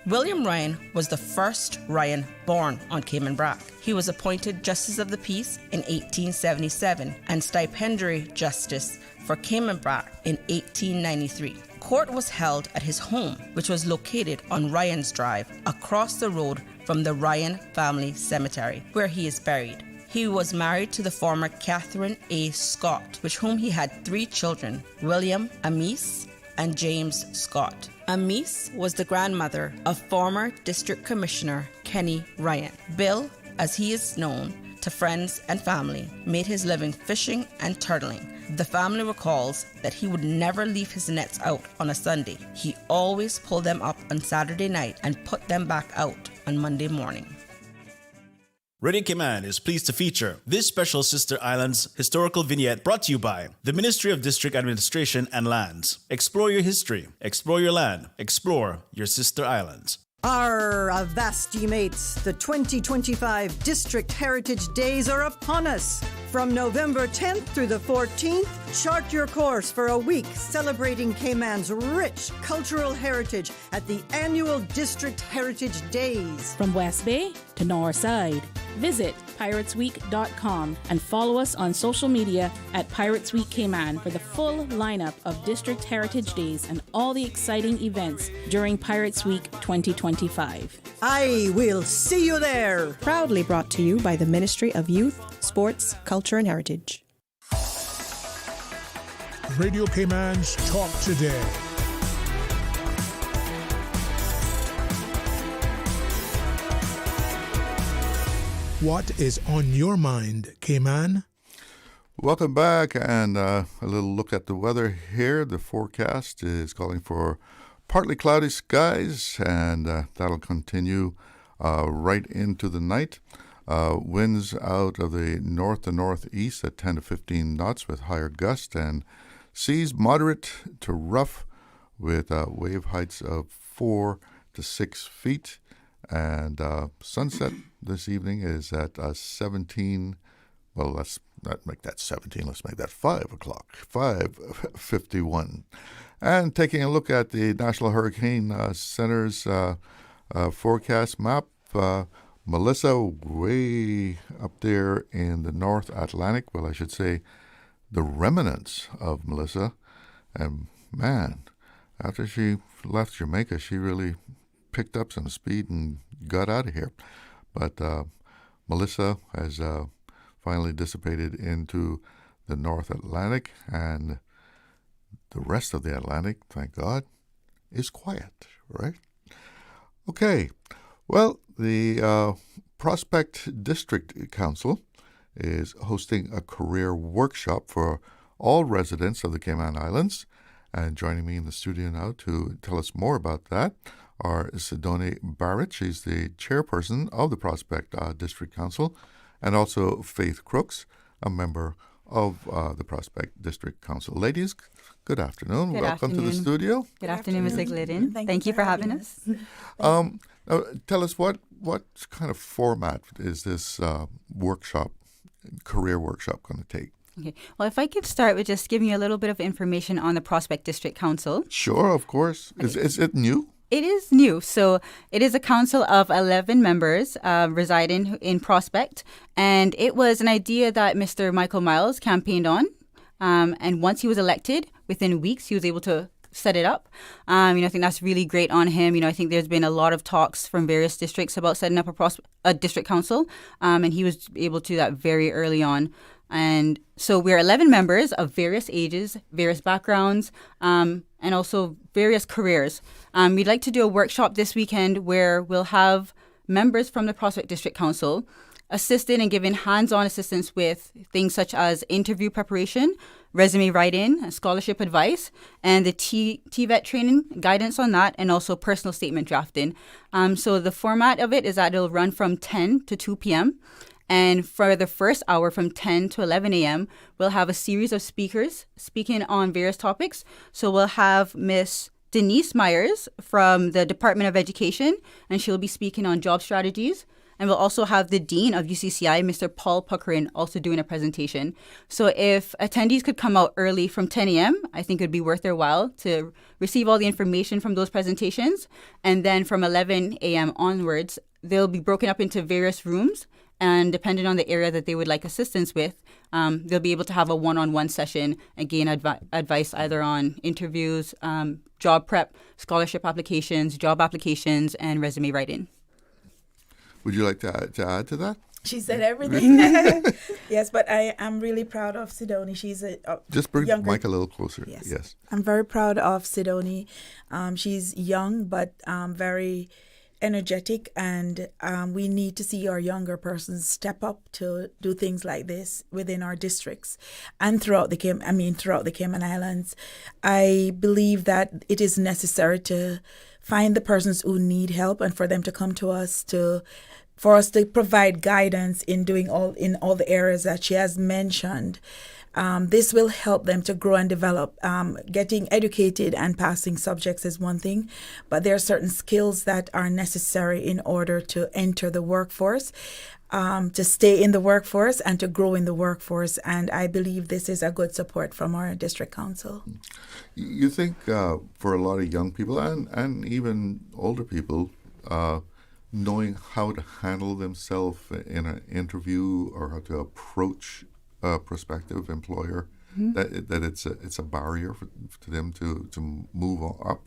William Ryan was the first Ryan born on Cayman Brac. He was appointed Justice of the Peace in 1877 and Stipendiary Justice for Cayman Brac in 1893. Court was held at his home, which was located on Ryan's Drive, across the road from the Ryan Family Cemetery, where he is buried. He was married to the former Catherine A. Scott, with whom he had 3 children, William, Amis, and James Scott. Amis was the grandmother of former District Commissioner Kenny Ryan. Bill, as he is known to friends and family, made his living fishing and turtling. The family recalls that he would never leave his nets out on a Sunday. He always pulled them up on Saturday night and put them back out on Monday morning. Radio Cayman is pleased to feature this special Sister Islands historical vignette brought to you by the Ministry of District Administration and Lands. Explore your history, explore your land, explore your Sister Islands. Avast ye mates, the 2025 District Heritage Days are upon us. From November 10th through the 14th, chart your course for a week celebrating Cayman's rich cultural heritage at the annual District Heritage Days. From West Bay to North Side, visit piratesweek.com and follow us on social media at Pirates Week Cayman for the full lineup of District Heritage Days and all the exciting events during Pirates Week 2025. I will see you there. Proudly brought to you by the Ministry of Youth, Sports, Culture and Heritage. Radio Cayman's Talk Today. What is on your mind, Cayman? Welcome back, and a little look at the weather here. The forecast is calling for partly cloudy skies, and that'll continue right into the night. Winds out of the north to northeast at 10 to 15 knots with higher gusts, and seas moderate to rough with wave heights of 4 to 6 feet. And sunset this evening is at 17. Well, let's not make that 17. Let's make that 5 o'clock, 5:51. And taking a look at the National Hurricane Center's forecast map, Melissa way up there in the North Atlantic. Well, I should say the remnants of Melissa. And man, after she left Jamaica, she really picked up some speed and got out of here. But Melissa has finally dissipated into the North Atlantic, and the rest of the Atlantic, thank God, is quiet, right? Okay, well, the Prospect District Council is hosting a career workshop for all residents of the Cayman Islands, and joining me in the studio now to tell us more about that are Sidone Barrett. She's the chairperson of the Prospect District Council, and also Faith Crooks, a member of the Prospect District Council. Ladies, good afternoon. Welcome to the studio. Good afternoon, Mr. Glidden. Thank you for having us. Tell us what kind of format is this career workshop going to take? Okay. Well, if I could start with just giving you a little bit of information on the Prospect District Council. Sure, of course. Okay. Is it new? It is new. So it is a council of 11 members residing in Prospect. And it was an idea that Mr. Michael Miles campaigned on. And once he was elected, within weeks, he was able to set it up. I think that's really great on him. I think there's been a lot of talks from various districts about setting up a district council. And he was able to do that very early on. And so we're 11 members of various ages, various backgrounds, and also various careers. We'd like to do a workshop this weekend where we'll have members from the Prospect District Council assisting and giving hands-on assistance with things such as interview preparation, resume write-in, scholarship advice, and the TVET training, guidance on that, and also personal statement drafting. So the format of it is that it'll run from 10 to 2 p.m., and for the first hour from 10 to 11 a.m., we'll have a series of speakers speaking on various topics. So we'll have Miss Denise Myers from the Department of Education, and she'll be speaking on job strategies. And we'll also have the Dean of UCCI, Mr. Paul Puckrin, also doing a presentation. So if attendees could come out early from 10 a.m., I think it would be worth their while to receive all the information from those presentations. And then from 11 a.m. onwards, they'll be broken up into various rooms. And depending on the area that they would like assistance with, they'll be able to have a one-on-one session and gain advice either on interviews, job prep, scholarship applications, job applications, and resume writing. Would you like to add to that? She said everything. Yes, but I am really proud of Sidonie. She's a just bring younger... the mic a little closer. Yes. I'm very proud of Sidonie. She's young, but very energetic, and we need to see our younger persons step up to do things like this within our districts and throughout the Cayman Islands. I believe that it is necessary to find the persons who need help and for them to come to us for us to provide guidance in all the areas that she has mentioned. This will help them to grow and develop. Getting educated and passing subjects is one thing, but there are certain skills that are necessary in order to enter the workforce, to stay in the workforce, and to grow in the workforce. And I believe this is a good support from our district council. You think for a lot of young people and even older people, knowing how to handle themselves in an interview or how to approach a prospective employer, that it's a barrier to them to move up?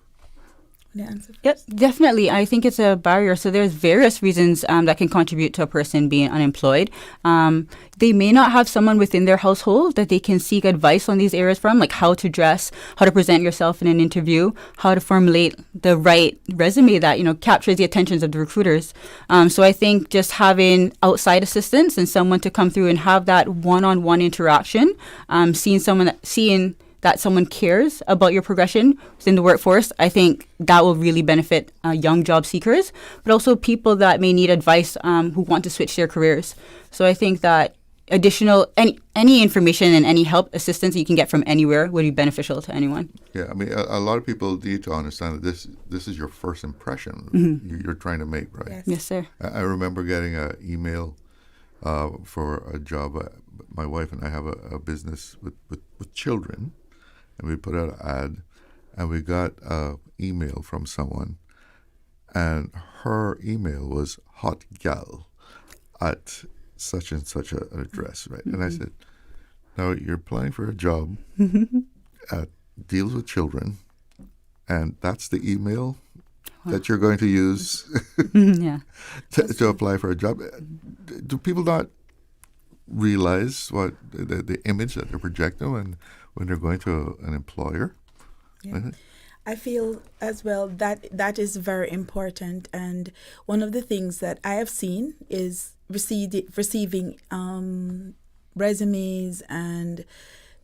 Yep, definitely. I think it's a barrier. So there's various reasons that can contribute to a person being unemployed. They may not have someone within their household that they can seek advice on these areas from, like how to dress, how to present yourself in an interview, how to formulate the right resume that, captures the attentions of the recruiters. So I think just having outside assistance and someone to come through and have that one-on-one interaction, seeing that someone cares about your progression within the workforce, I think that will really benefit young job seekers, but also people that may need advice who want to switch their careers. So I think that any information and any help, assistance you can get from anywhere would be beneficial to anyone. Yeah, I mean, a lot of people need to understand that this is your first impression you're trying to make, right? Yes, sir. I remember getting an email for a job. My wife and I have a business with children. And we put out an ad, and we got an email from someone, and her email was hotgal at such and such an address, right? And I said, now you're applying for a job that deals with children, and that's the email that you're going to use to apply for a job. Do people not realize what the image that they're projecting when they're going to an employer? Yeah. I feel as well that is very important. And one of the things that I have seen is receiving resumes and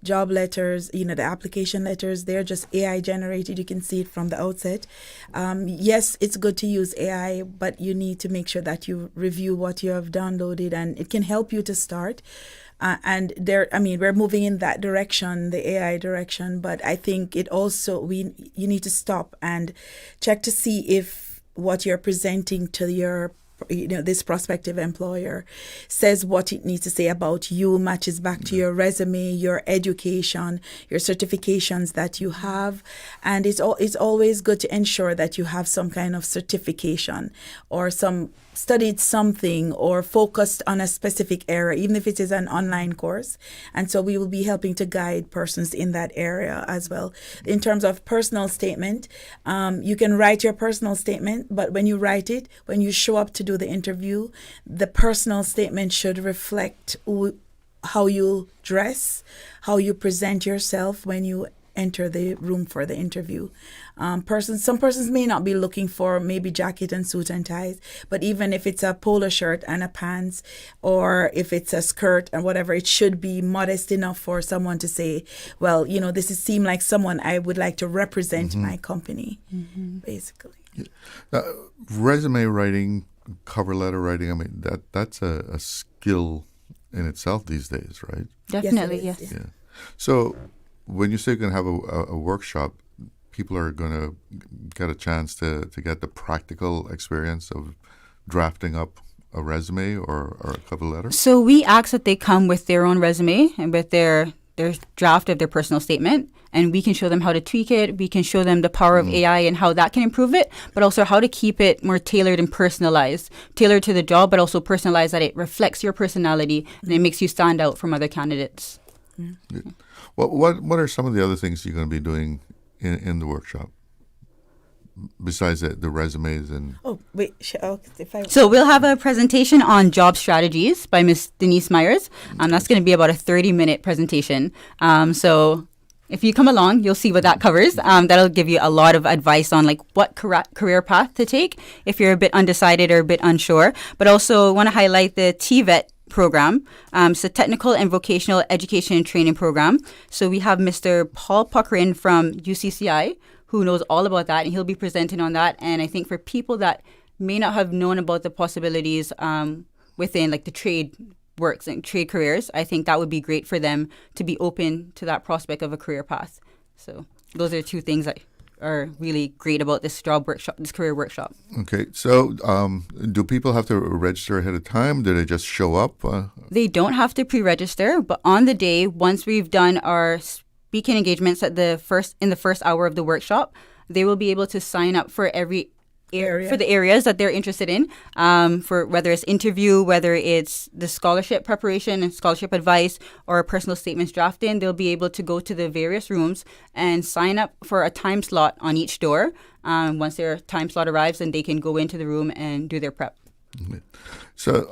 job letters, the application letters, they're just AI generated. You can see it from the outset. Yes, it's good to use AI, but you need to make sure that you review what you have downloaded, and it can help you to start. And we're moving in that direction, the AI direction, but I think it also, you need to stop and check to see if what you're presenting to your this prospective employer says what it needs to say about you, matches back to your resume, your education, your certifications that you have. And it's always good to ensure that you have some kind of certification or studied something or focused on a specific area, even if it is an online course. And so we will be helping to guide persons in that area as well. In terms of personal statement, you can write your personal statement, but when you write it, when you show up to do the interview, the personal statement should reflect how you dress, how you present yourself when you enter the room for the interview. Some persons may not be looking for maybe jacket and suit and ties, but even if it's a polo shirt and a pants, or if it's a skirt and whatever, it should be modest enough for someone to say, well, this seem like someone I would like to represent my company, basically. Yeah. Resume writing, cover letter writing, I mean, that's a skill in itself these days, right? Definitely, yes. Yeah. So when you say you're going to have a workshop, people are going to get a chance to get the practical experience of drafting up a resume or a cover letter? So we ask that they come with their own resume and with their draft of their personal statement, and we can show them how to tweak it. We can show them the power of AI and how that can improve it, but also how to keep it more tailored and personalized, tailored to the job, but also personalized that it reflects your personality and it makes you stand out from other candidates. Yeah. What are some of the other things you're going to be doing in the workshop besides the resumes and? So we'll have a presentation on job strategies by Ms. Denise Myers. That's going to be about a 30-minute presentation. So if you come along, you'll see what that covers. That'll give you a lot of advice on like what career path to take if you're a bit undecided or a bit unsure. But also want to highlight the TVET program. It's a technical and vocational education and training program. So we have Mr. Paul Puckrin from UCCI, who knows all about that, and he'll be presenting on that. And I think for people that may not have known about the possibilities within like the trade works and trade careers, I think that would be great for them to be open to that prospect of a career path. So those are two things that are really great about this job workshop, this career workshop. Okay, so do people have to register ahead of time? Do they just show up? They don't have to pre-register, but on the day, once we've done our speaking engagements in the first hour of the workshop, they will be able to sign up for every for the areas that they're interested in, for whether it's interview, whether it's the scholarship preparation and scholarship advice or personal statements drafting. They'll be able to go to the various rooms and sign up for a time slot on each door. Once their time slot arrives, then they can go into the room and do their prep. Okay. So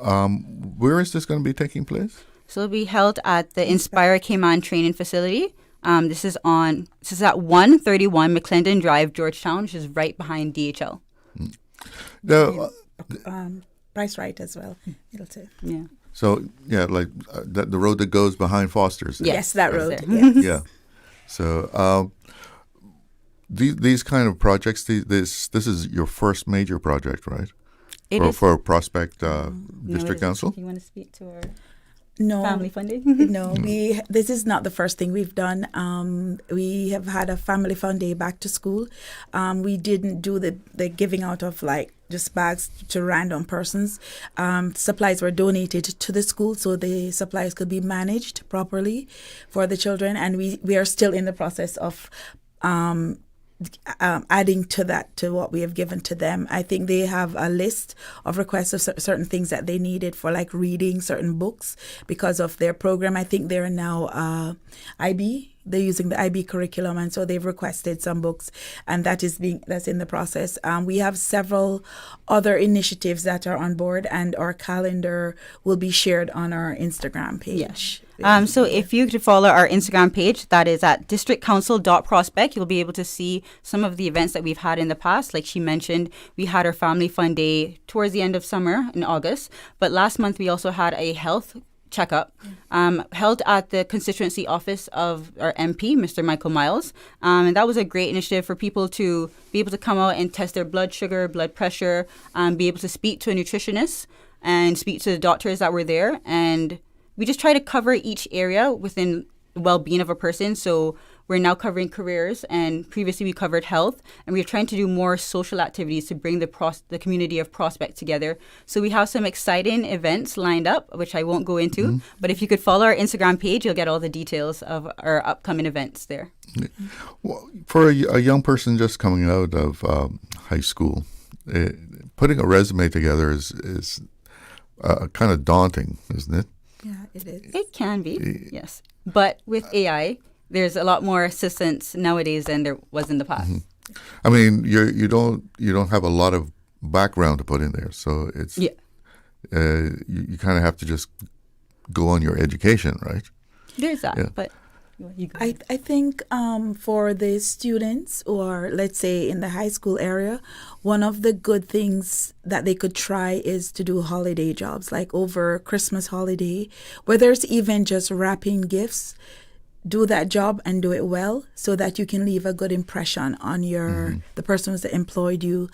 where is this going to be taking place? So it'll be held at the Inspire Cayman Training Facility. This is at 131 McClendon Drive, Georgetown, which is right behind DHL. No, Price Right as well. Yeah. So like the road that goes behind Foster's. Yes, that road. Yeah. So these kind of projects, this is your first major project, right? For Prospect District Council. You want to speak to our family funding? No, this is not the first thing we've done. We have had a family fun day back to school. We didn't do the giving out of like just bags to random persons. Supplies were donated to the school so the supplies could be managed properly for the children, and we are still in the process of adding to what we have given to them. I think they have a list of requests of certain things that they needed for like reading certain books because of their program. I think they're now IB. They're using the IB curriculum, and so they've requested some books, and that's in the process. We have several other initiatives that are on board, and our calendar will be shared on our Instagram page. So if you could follow our Instagram page, that is at districtcouncil.prospect, you'll be able to see some of the events that we've had in the past. Like she mentioned, we had our Family Fun Day towards the end of summer in August, but last month we also had a health checkup held at the constituency office of our MP, Mr. Michael Miles. And that was a great initiative for people to be able to come out and test their blood sugar, blood pressure, be able to speak to a nutritionist and speak to the doctors that were there. And we just try to cover each area within the well-being of a person. So we're now covering careers, and previously we covered health, and we're trying to do more social activities to bring the community of Prospect together. So we have some exciting events lined up, which I won't go into, but if you could follow our Instagram page, you'll get all the details of our upcoming events there. Well, for a young person just coming out of high school, putting a resume together is kind of daunting, isn't it? Yeah, it is. It can be, yes. But with AI, there's a lot more assistance nowadays than there was in the past. I mean, you don't have a lot of background to put in there, so it's you kind of have to just go on your education, right? There's that, but I think for the students who are, let's say, in the high school area, one of the good things that they could try is to do holiday jobs, like over Christmas holiday, whether it's even just wrapping gifts. Do that job and do it well so that you can leave a good impression on the person who's employed you.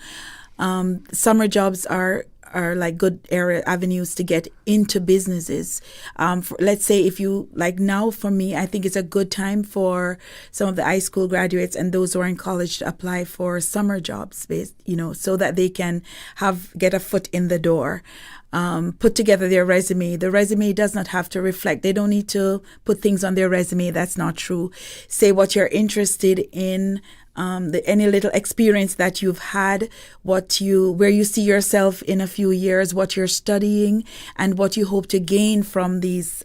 Summer jobs are like good avenues to get into businesses. Let's say if you, like now for me, I think it's a good time for some of the high school graduates and those who are in college to apply for summer jobs, so that they can get a foot in the door. Put together their resume. The resume does not have to reflect. They don't need to put things on their resume that's not true. Say what you're interested in, any little experience that you've had, where you see yourself in a few years, what you're studying, and what you hope to gain from these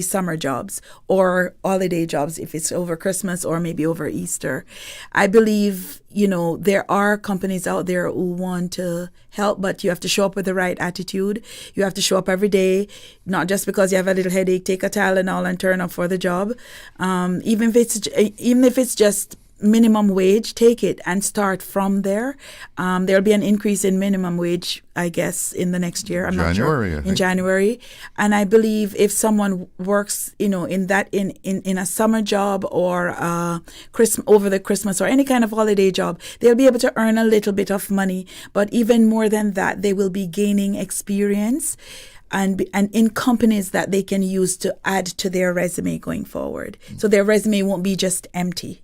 summer jobs or holiday jobs, if it's over Christmas or maybe over Easter. I believe, there are companies out there who want to help, but you have to show up with the right attitude. You have to show up every day, not just because you have a little headache, take a Tylenol and turn up for the job. Even if it's just minimum wage, take it and start from there. There'll be an increase in minimum wage, I guess, in the next year. I'm not sure. In January. And I believe if someone works, in a summer job or over the Christmas or any kind of holiday job, they'll be able to earn a little bit of money. But even more than that, they will be gaining experience and in companies that they can use to add to their resume going forward. So their resume won't be just empty.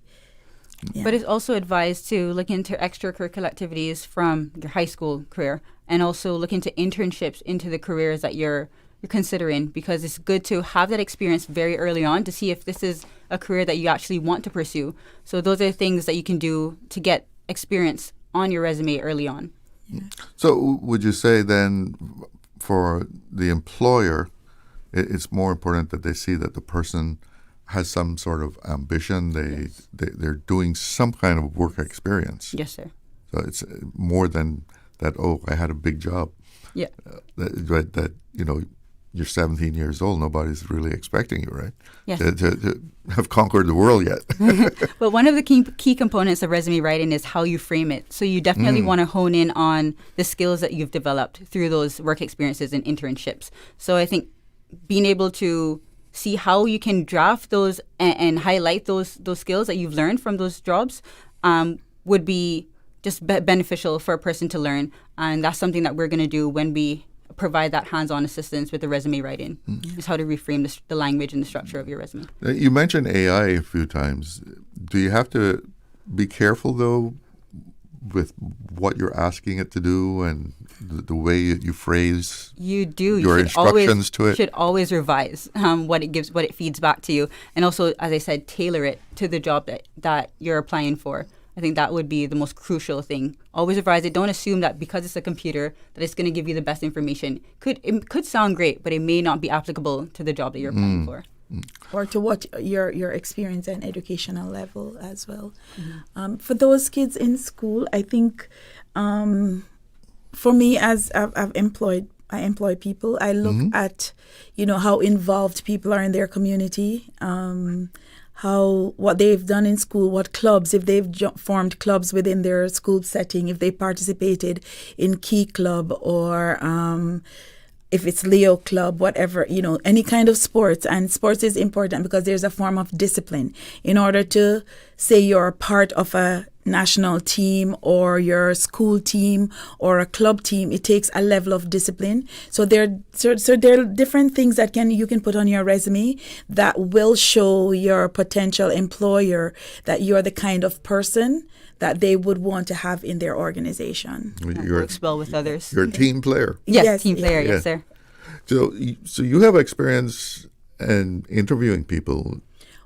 Yeah. But it's also advised to look into extracurricular activities from your high school career and also look into internships into the careers that you're considering, because it's good to have that experience very early on to see if this is a career that you actually want to pursue. So those are things that you can do to get experience on your resume early on. Yeah. So would you say then for the employer, it's more important that they see that the person has some sort of ambition, they're doing some kind of work experience. Yes, sir. So it's more than that, I had a big job. Yeah. That you're 17 years old, nobody's really expecting you, right? Yes. To have conquered the world yet. But one of the key components of resume writing is how you frame it. So you definitely want to hone in on the skills that you've developed through those work experiences and internships. So I think being able to see how you can draft those and highlight those skills that you've learned from those jobs would be just beneficial for a person to learn. And that's something that we're going to do when we provide that hands-on assistance with the resume writing, is how to reframe the language and the structure of your resume. You mentioned AI a few times. Do you have to be careful, though, with what you're asking it to do and the way you phrase your instructions to it? You should always revise what it feeds back to you, and also, as I said, tailor it to the job that you're applying for. I think that would be the most crucial thing. Always revise it. Don't assume that because it's a computer that it's going to give you the best information. It could sound great, but it may not be applicable to the job that you're applying for. Or to what your experience and educational level as well. For those kids in school, I think for me, as I employ people, I look at how involved people are in their community, what they've done in school, what clubs, if they've formed clubs within their school setting, if they participated in Key Club or if it's Leo Club, whatever, any kind of sports. And sports is important because there's a form of discipline. In order to say you're part of a national team or your school team or a club team, it takes a level of discipline. So there are different things that you can put on your resume that will show your potential employer that you're the kind of person that they would want to have in their organization. Works well with others. You're a team player. Yes, team player. Yes, sir. So you have experience in interviewing people.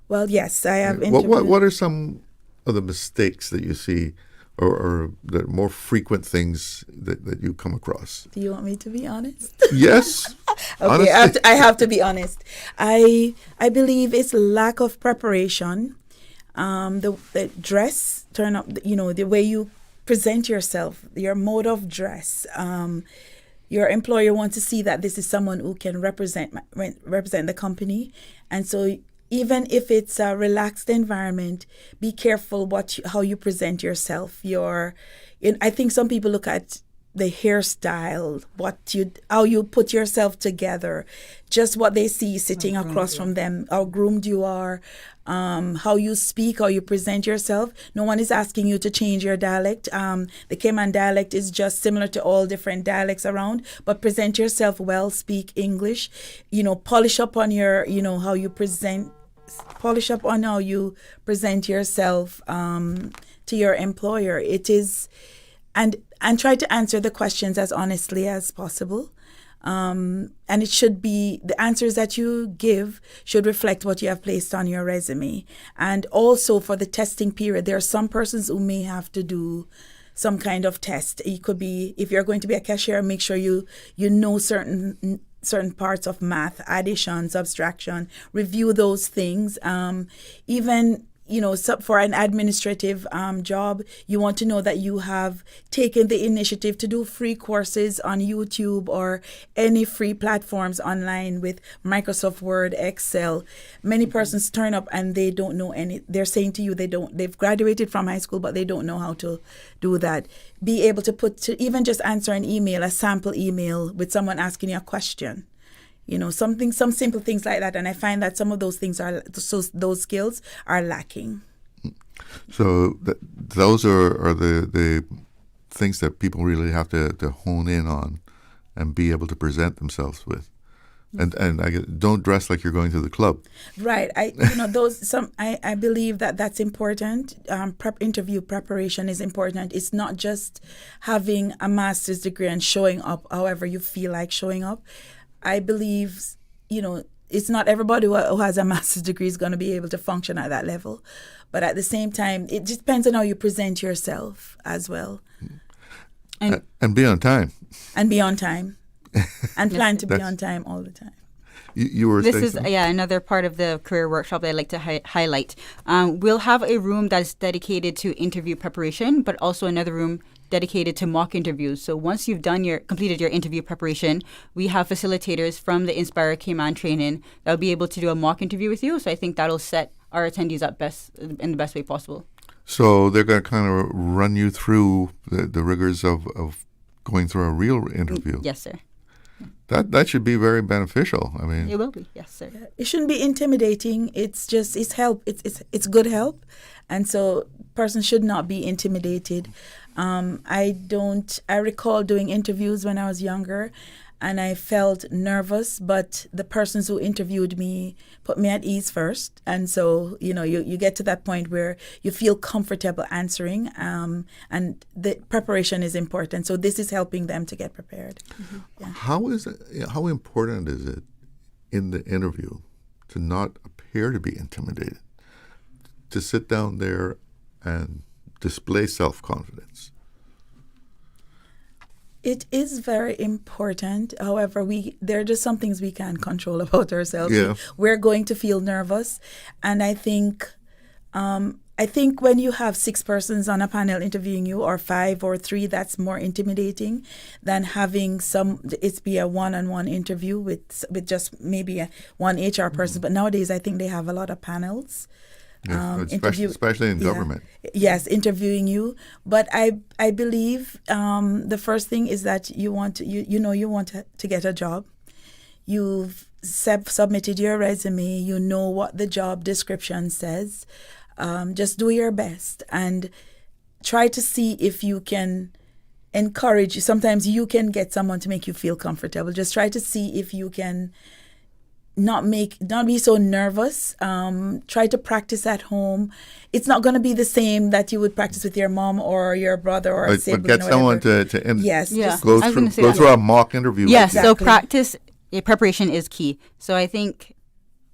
Well, yes, I have. What are some of the mistakes that you see, or the more frequent things that you come across? Do you want me to be honest? Yes. Okay, I have to be honest. I believe it's lack of preparation. The dress, turn up, the way you present yourself, your mode of dress. Your employer wants to see that this is someone who can represent the company. And so even if it's a relaxed environment, be careful how you present yourself. I think some people look at the hairstyle, how you put yourself together, just what they see sitting across from them, how groomed you are, how you speak, how you present yourself. No one is asking you to change your dialect. The Cayman dialect is just similar to all different dialects around, but present yourself well, speak English, polish up on your, how you present, polish up on how you present yourself to your employer. It is, and try to answer the questions as honestly as possible. And it should be, the answers that you give should reflect what you have placed on your resume. And also for the testing period, there are some persons who may have to do some kind of test. It could be, if you're going to be a cashier, make sure you know certain parts of math, addition, subtraction, review those things. Even for an administrative job, you want to know that you have taken the initiative to do free courses on YouTube or any free platforms online with Microsoft Word, Excel. Many persons turn up and they don't know they're saying to you they've graduated from high school, but they don't know how to do that. Be able to even just answer an email, a sample email with someone asking you a question. Some simple things like that. And I find that some of those things those skills are lacking. So those are the things that people really have to hone in on and be able to present themselves with. And I don't dress like you're going to the club. Right. I believe that's important. Interview preparation is important. It's not just having a master's degree and showing up however you feel like showing up. I believe, it's not everybody who has a master's degree is going to be able to function at that level. But at the same time, it just depends on how you present yourself as well. And be on time. And be on time. And plan to be on time all the time. You were This is another part of the career workshop that I'd like to highlight. We'll have a room that's dedicated to interview preparation, but also another room dedicated to mock interviews. So once you've completed your interview preparation, we have facilitators from the Inspire Cayman training that'll be able to do a mock interview with you. So I think that'll set our attendees up in the best way possible. So they're going to kind of run you through the rigors of going through a real interview. Yes, sir. That should be very beneficial. I mean, it will be. Yes, sir. It shouldn't be intimidating. It's help. It's good help, and so person should not be intimidated. I recall doing interviews when I was younger, and I felt nervous, but the persons who interviewed me put me at ease first. And so, you get to that point where you feel comfortable answering, and the preparation is important. So this is helping them to get prepared. Mm-hmm. Yeah. How important is it in the interview to not appear to be intimidated, to sit down there and display self-confidence? It is very important. However, there are just some things we can't control about ourselves. Yeah. We're going to feel nervous, and I think when you have 6 persons on a panel interviewing you, or 5 or 3, that's more intimidating than having it be a one-on-one interview with just maybe one HR person. Mm-hmm. But nowadays, I think they have a lot of panels. Yes, especially in government. Yes, interviewing you. But I believe the first thing is that you want to get a job. You've submitted your resume. You know what the job description says. Just do your best and try to see if you can encourage. Sometimes you can get someone to make you feel comfortable. Just try to see if you can not be so nervous. Try to practice at home. It's not going to be the same that you would practice with your mom or your brother or a sibling. But get someone to yes, go through a mock interview. Yes, so practice preparation is key. So I think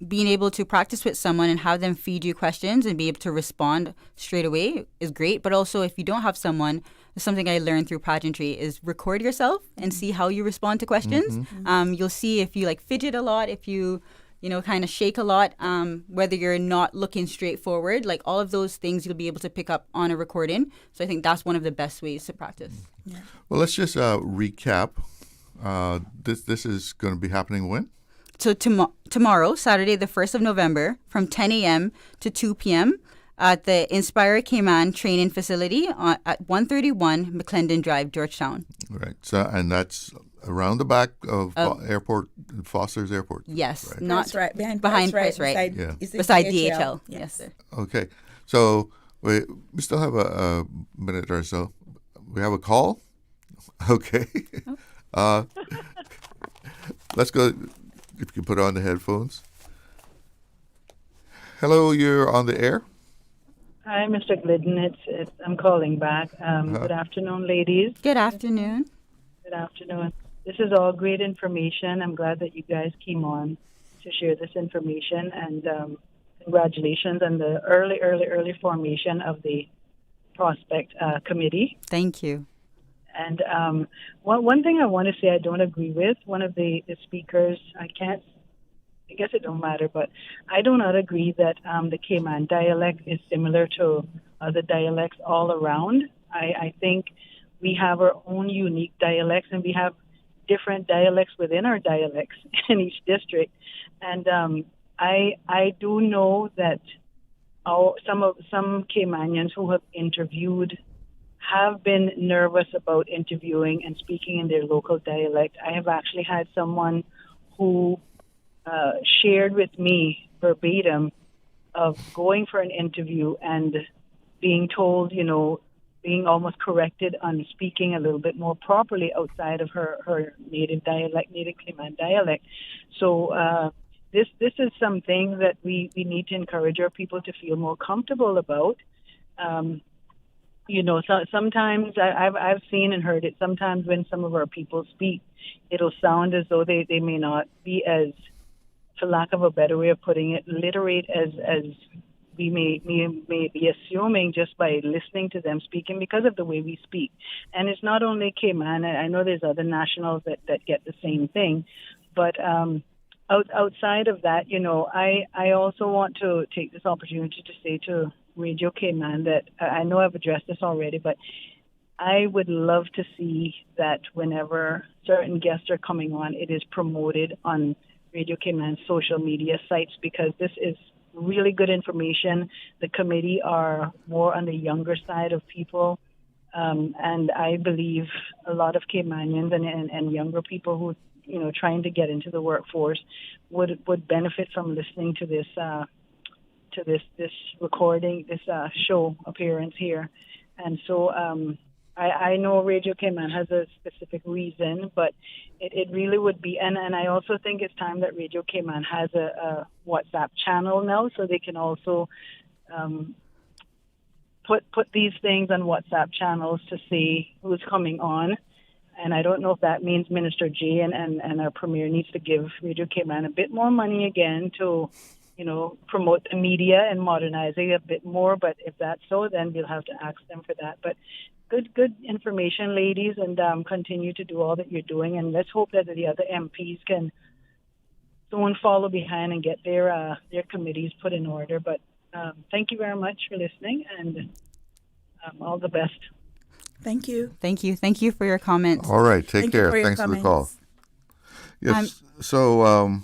being able to practice with someone and have them feed you questions and be able to respond straight away is great. But also, if you don't have someone, something I learned through pageantry is record yourself and see how you respond to questions. Mm-hmm. You'll see if you fidget a lot, if you kind of shake a lot, whether you're not looking straight forward, all of those things you'll be able to pick up on a recording. So I think that's one of the best ways to practice. Yeah. Well, let's just recap. This is going to be happening when? So tomorrow, Saturday, the 1st of November, from 10 a.m. to 2 p.m., at the Inspire Cayman Training Facility at 131 McClendon Drive, Georgetown. Right. So, and that's around the back of Airport, Foster's Airport. Yes, right. not Price Right, behind Price Right. Beside DHL. Yes, sir. Okay. So we still have a minute or so. We have a call. Okay. Let's go. If you put on the headphones. Hello, you're on the air. Hi, Mr. Glidden. I'm calling back. Good afternoon, ladies. Good afternoon. Good afternoon. This is all great information. I'm glad that you guys came on to share this information, and congratulations on the early formation of the Prospect Committee. Thank you. And one thing I want to say I don't agree with, one of the speakers, I guess it don't matter, but I do not agree that the Cayman dialect is similar to other dialects all around. I think we have our own unique dialects, and we have different dialects within our dialects in each district. And I do know that some Caymanians who have interviewed have been nervous about interviewing and speaking in their local dialect. I have actually had someone who shared with me verbatim of going for an interview and being told, being almost corrected on speaking a little bit more properly outside of her native Cayman dialect. So this is something that we need to encourage our people to feel more comfortable about. Sometimes I've seen and heard it. Sometimes when some of our people speak, it'll sound as though they may not be as, for lack of a better way of putting it, literate as we may be assuming just by listening to them speaking because of the way we speak. And it's not only Cayman. I know there's other nationals that get the same thing. But outside of that, I also want to take this opportunity to say to Radio Cayman that I know I've addressed this already, but I would love to see that whenever certain guests are coming on, it is promoted on Radio Cayman's social media sites, because this is really good information. The committee are more on the younger side of people, and I believe a lot of Caymanians and younger people who trying to get into the workforce would benefit from listening to this recording, this show appearance here. And so I know Radio Cayman has a specific reason, but it really would be, and I also think it's time that Radio Cayman has a WhatsApp channel now, so they can also put these things on WhatsApp channels to see who's coming on. And I don't know if that means Minister J and our Premier needs to give Radio Cayman a bit more money again to promote the media and modernize it a bit more. But if that's so, then we'll have to ask them for that. But good information, ladies, and continue to do all that you're doing. And let's hope that the other MPs can soon follow behind and get their committees put in order. But thank you very much for listening, and all the best. Thank you. Thank you. Thank you for your comments. All right. Take care. Thanks for the call. Yes. So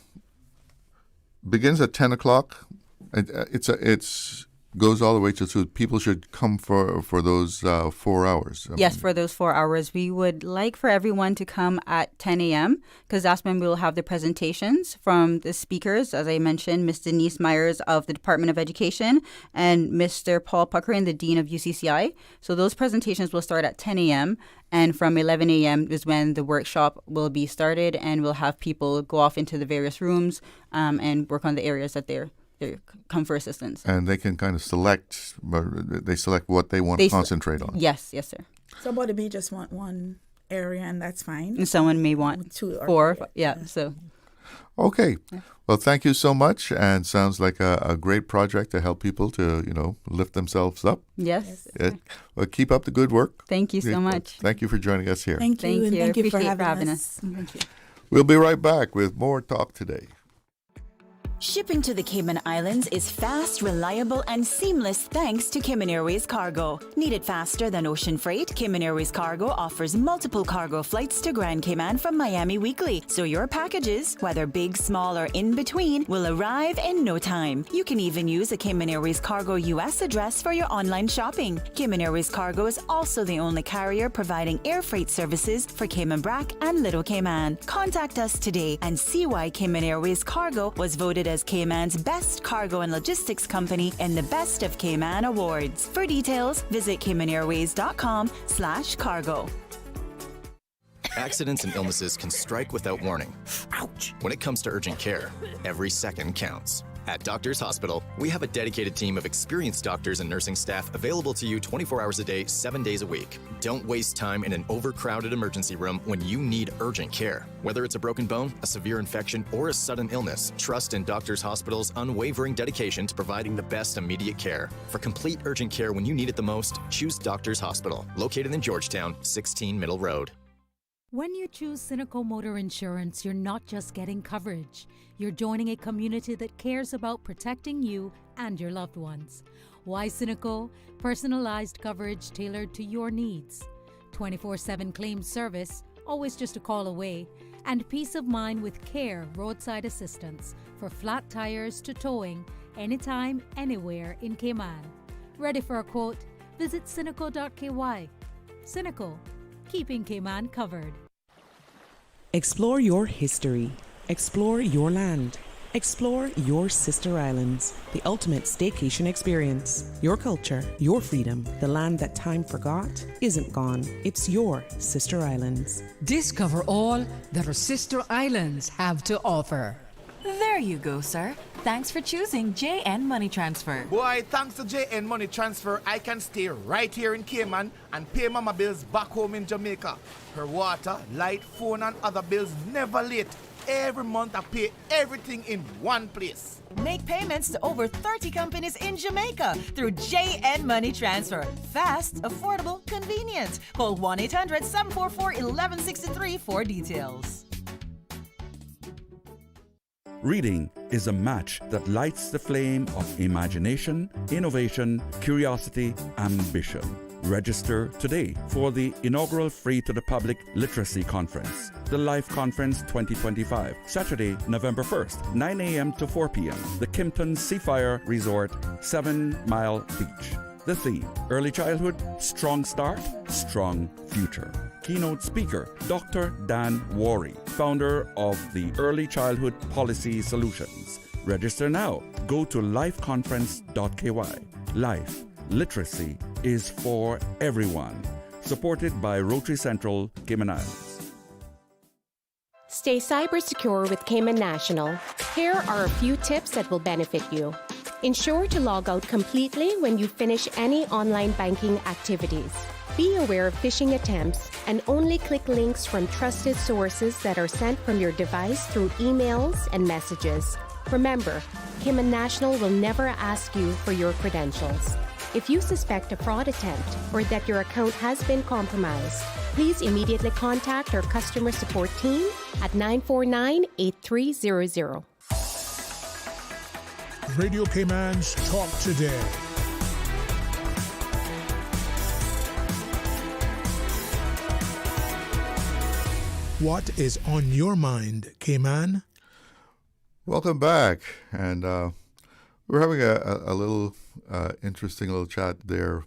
begins at 10 o'clock. It's goes all the way to, so people should come for those 4 hours. Yes, for those 4 hours. We would like for everyone to come at 10 a.m. because that's when we will have the presentations from the speakers. As I mentioned, Ms. Denise Myers of the Department of Education and Mr. Paul Puckering, the Dean of UCCI. So those presentations will start at 10 a.m. And from 11 a.m. is when the workshop will be started, and we'll have people go off into the various rooms and work on the areas that they come for assistance. And they can kind of select what they want to concentrate on. Yes, sir. Somebody may just want one area, and that's fine. And someone may want 2 or 4. Yeah, so. Okay. Well, thank you so much. And sounds like a great project to help people to, lift themselves up. Yes. Well, keep up the good work. Thank you so much. Thank you for joining us here. Thank you. Thank you for having us. Thank you. We'll be right back with more Talk Today. Shipping to the Cayman Islands is fast, reliable, and seamless thanks to Cayman Airways Cargo. Need it faster than ocean freight? Cayman Airways Cargo offers multiple cargo flights to Grand Cayman from Miami weekly, so your packages, whether big, small, or in between, will arrive in no time. You can even use a Cayman Airways Cargo US address for your online shopping. Cayman Airways Cargo is also the only carrier providing air freight services for Cayman Brac and Little Cayman. Contact us today and see why Cayman Airways Cargo was voted as Cayman's best cargo and logistics company in the Best of Cayman Awards. For details, visit CaymanAirways.com/cargo. Accidents and illnesses can strike without warning. Ouch! When it comes to urgent care, every second counts. At Doctors Hospital, we have a dedicated team of experienced doctors and nursing staff available to you 24 hours a day, 7 days a week. Don't waste time in an overcrowded emergency room when you need urgent care. Whether it's a broken bone, a severe infection, or a sudden illness, trust in Doctors Hospital's unwavering dedication to providing the best immediate care. For complete urgent care when you need it the most, choose Doctors Hospital, located in Georgetown, 16 Middle Road. When you choose Cineco Motor Insurance, you're not just getting coverage. You're joining a community that cares about protecting you and your loved ones. Why Cineco? Personalized coverage tailored to your needs. 24/7 claims service, always just a call away. And peace of mind with CARE roadside assistance for flat tires to towing, anytime, anywhere in Cayman. Ready for a quote? Visit Cineco.ky. Cineco, keeping Cayman covered. Explore your history. Explore your land. Explore your sister islands. The ultimate staycation experience. Your culture, your freedom. The land that time forgot isn't gone. It's your sister islands. Discover all that our sister islands have to offer. There you go, sir. Thanks for choosing JN Money Transfer. Boy, thanks to JN Money Transfer, I can stay right here in Cayman and pay mama bills back home in Jamaica. Her water, light, phone, and other bills never late. Every month I pay everything in one place. Make payments to over 30 companies in Jamaica through JN Money Transfer. Fast, affordable, convenient. Call 1-800-744-1163 for details. Reading is a match that lights the flame of imagination, innovation, curiosity, ambition. Register today for the inaugural free-to-the-public literacy conference, the Life Conference 2025, Saturday, November 1st, 9 a.m. to 4 p.m., the Kimpton Seafire Resort, 7 Mile Beach. The theme, Early Childhood, Strong Start, Strong Future. Keynote speaker, Dr. Dan Worry, founder of the Early Childhood Policy Solutions. Register now. Go to lifeconference.ky. Life, literacy is for everyone. Supported by Rotary Central, Cayman Islands. Stay cyber secure with Cayman National. Here are a few tips that will benefit you. Ensure to log out completely when you finish any online banking activities. Be aware of phishing attempts and only click links from trusted sources that are sent from your device through emails and messages. Remember, Cayman National will never ask you for your credentials. If you suspect a fraud attempt or that your account has been compromised, please immediately contact our customer support team at 949-8300. Radio Cayman's Talk Today. What is on your mind, Cayman? Welcome back. And we're having a little interesting little chat there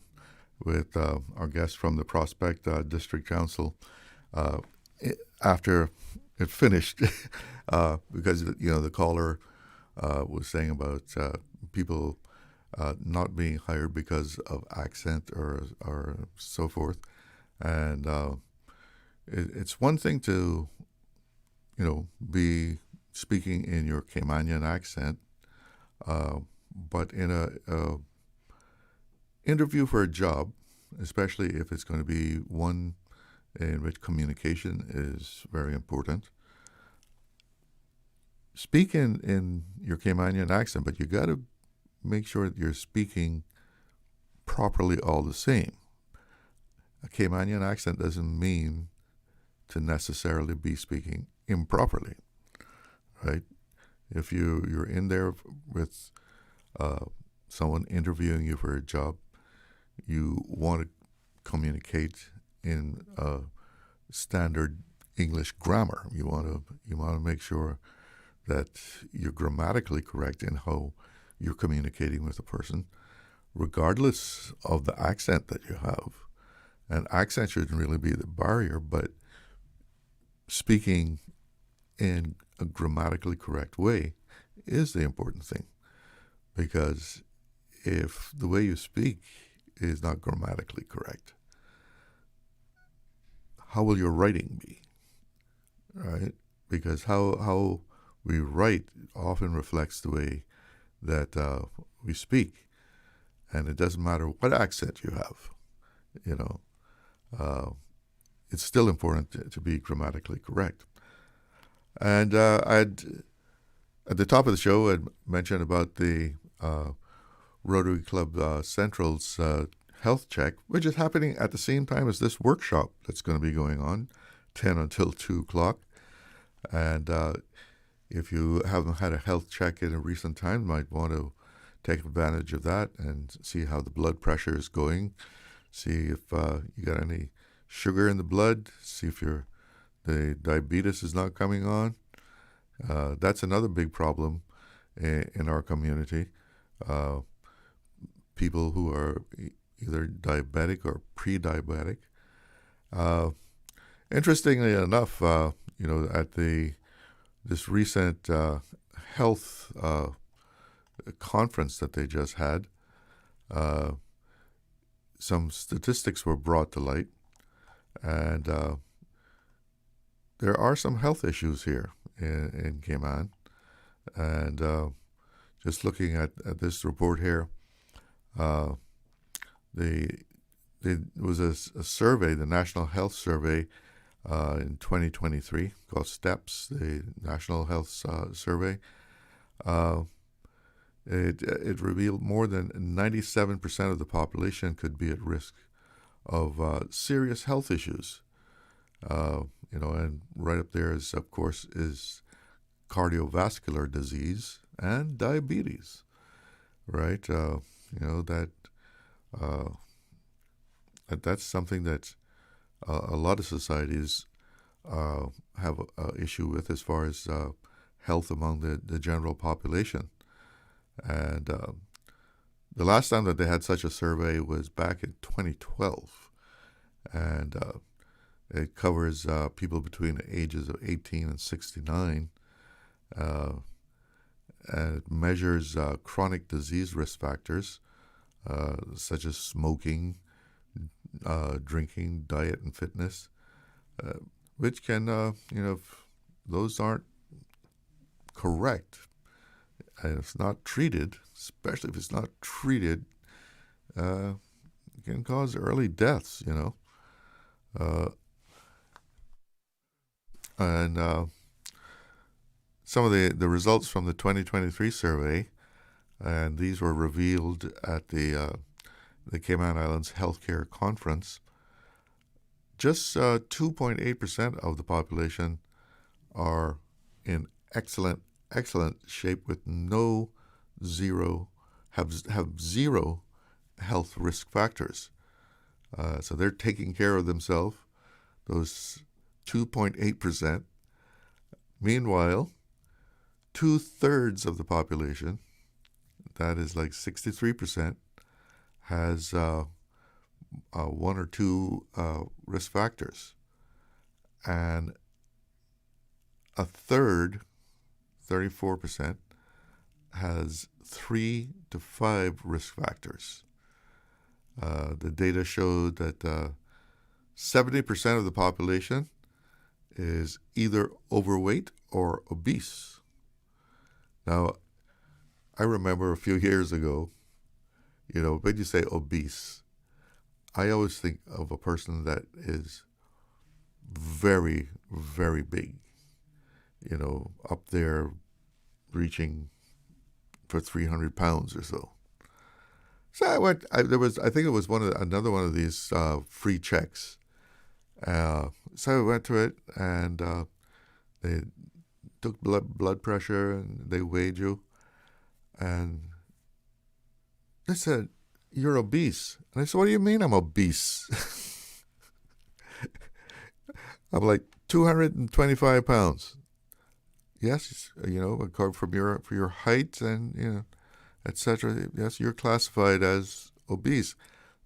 with our guest from the Prospect District Council after it finished because, the caller was saying about people not being hired because of accent or so forth. And it's one thing to, be speaking in your Caymanian accent, but in a interview for a job, especially if it's going to be one in which communication is very important, speak in your Caymanian accent, but you got to make sure that you're speaking properly all the same. A Caymanian accent doesn't mean to necessarily be speaking improperly, right? If you're in there with someone interviewing you for a job, you want to communicate in standard English grammar. You want to make sure that you're grammatically correct in how you're communicating with a person, regardless of the accent that you have. And accent shouldn't really be the barrier, but speaking in a grammatically correct way is the important thing. Because if the way you speak is not grammatically correct, how will your writing be? Right? Because how we write often reflects the way that we speak. And it doesn't matter what accent you have, it's still important to be grammatically correct. And at the top of the show, I'd mentioned about the Rotary Club Central's health check, which is happening at the same time as this workshop that's going to be going on, 10 until 2 o'clock. And if you haven't had a health check in a recent time, you might want to take advantage of that and see how the blood pressure is going, see if you got any sugar in the blood, see if the diabetes is not coming on. That's another big problem in our community. People who are either diabetic or pre-diabetic. Interestingly enough, at this recent health conference that they just had, some statistics were brought to light, and there are some health issues here in Cayman. And just looking at this report here, there was a survey, the National Health Survey in 2023 called STEPS, the National Health Survey. It revealed more than 97% of the population could be at risk of serious health issues. And right up there is, of course, is cardiovascular disease and diabetes, right? That's something that a lot of societies have an issue with as far as health among the general population. And the last time that they had such a survey was back in 2012. And it covers people between the ages of 18 and 69. And it measures chronic disease risk factors, such as smoking, drinking, diet, and fitness, which can, if those aren't correct, and it's not treated, especially if it's not treated, it can cause early deaths, And some of the results from the 2023 survey, and these were revealed at the Cayman Islands Healthcare Conference. Just 2.8% of the population are in excellent shape with have zero health risk factors. So they're taking care of themselves, those 2.8%. Meanwhile, 2/3 of the population, that is like 63%, has one or two risk factors. And a third, 34%, has 3 to 5 risk factors. The data showed that 70% of the population is either overweight or obese. Now, I remember a few years ago, when you say obese, I always think of a person that is very, very big, up there reaching for 300 pounds or so. So I think it was another one of these free checks. So I went to it, and took blood pressure, and they weighed you, and they said, "You're obese." And I said, "What do you mean I'm obese?" I'm like 225 pounds. Yes, according for your height and etc. Yes, you're classified as obese.